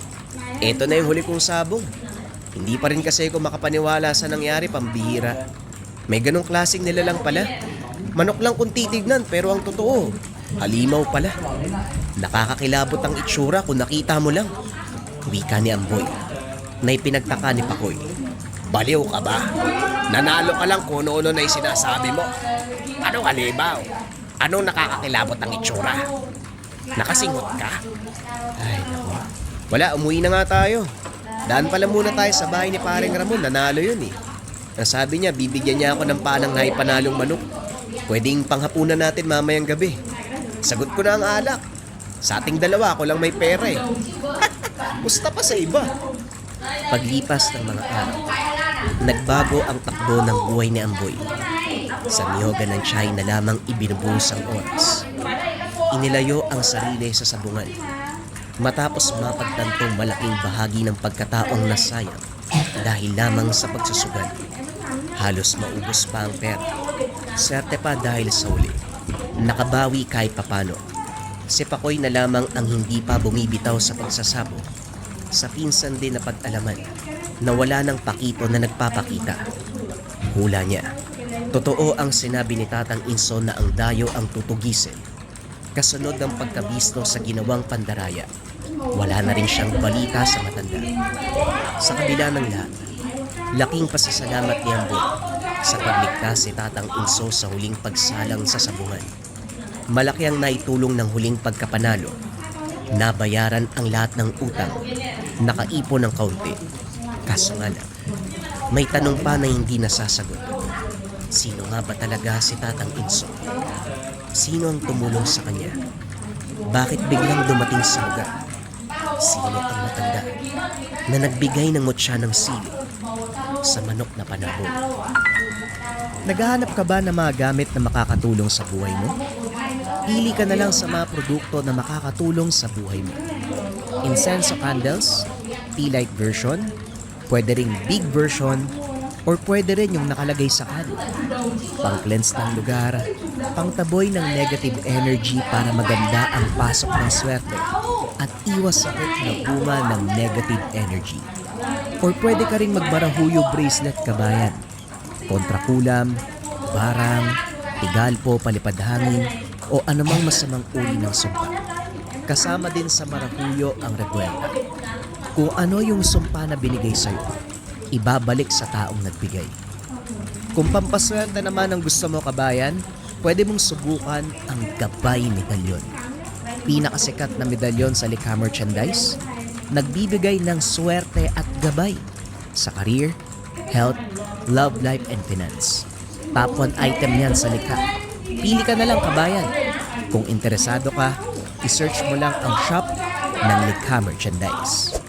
Ito na yung huli kong sabong. Hindi pa rin kasi ako makapaniwala sa nangyari, pambihira. May ganong klaseng nilalang pala. Manok lang kung titignan, pero ang totoo, halimaw pala. Nakakakilabot ang itsura kung nakita mo lang. Wika ni Amboy, na ipinagtaka ni Pakoy. Baliw ka ba? Nanalo ka lang kung ano na yung sinasabi mo. Anong halimaw? Anong nakakakilabot ang itsura? Nakasingot ka? Ay, naku. Wala, umuwi na nga tayo. Daan pala muna tayo sa bahay ni Paring Ramon, nanalo yun eh. Ang sabi niya, bibigyan niya ako ng panang naipanalong manok. Pwedeng panghapunan natin mamayang gabi. Sagot ko na ang alak. Sa ating dalawa, ako lang may pera eh. Musta pa sa iba? Paglipas ng mga araw, nagbago ang takbo ng buhay ni Amboy. Sa niyoga ng tiyay na lamang ibinubuhos ang oras. Inilayo ang sarili sa sabungan. Matapos mapagtantong malaking bahagi ng pagkataong nasayang dahil lamang sa pagsusugal. Halos maubos pa ang pera. Swerte pa dahil sa uli. Nakabawi kahit papano. Si Pakoy na lamang ang hindi pa bumibitaw sa pagsasabo. Sa pinsan din na pag-alaman na wala ng pakito na nagpapakita. Hula niya, totoo ang sinabi ni Tatang Inso na ang dayo ang tutugisin. Kasunod ng pagkabisto sa ginawang pandaraya, wala na rin siyang balita sa matanda. Sa kabila ng lahat, laking pasasalamat ni Amboy sa pagligtas si Tatang Inso sa huling pagsalang sa sabungan. Malaki ang naitulong ng huling pagkapanalo. Nabayaran ang lahat ng utang, nakaipon ng kaunti. Kaso nga lang, may tanong pa na hindi nasasagot. Sino nga ba talaga si Tatang Inso? Sino ang tumulong sa kanya? Bakit biglang dumating sa lugar? Sino ang matanda na nagbigay ng mutya ng sili sa manok na panabong? Naghahanap ka ba ng mga gamit na makakatulong sa buhay mo? Pili ka na lang sa mga produkto na makakatulong sa buhay mo. Incenso candles, tea light version, pwede ring big version, or pwede rin yung nakalagay sa kanin. Pang-cleanse ng lugar, pangtaboy ng negative energy para maganda ang pasok ng swerte at iwas sakit na bunga ng negative energy. Or pwede ka ring magbarahuyo bracelet kabayan, kontrakulam, barang, tigalpo, palipadhangin, o anumang masamang uri ng sumpa. Kasama din sa marahuyo ang rebuelta. Kung ano yung sumpa na binigay sa'yo, ibabalik sa taong nagbigay. Kung pampaswerte naman ang gusto mo kabayan, pwede mong subukan ang Gabay Medalyon. Pinakasikat na medalyon sa likha merchandise, nagbibigay ng swerte at gabay sa career, health, love life, and finance. Top 1 item yan sa likha. Pili ka na lang kabayan. Kung interesado ka, i-search mo lang ang shop ng Likha Merchandise.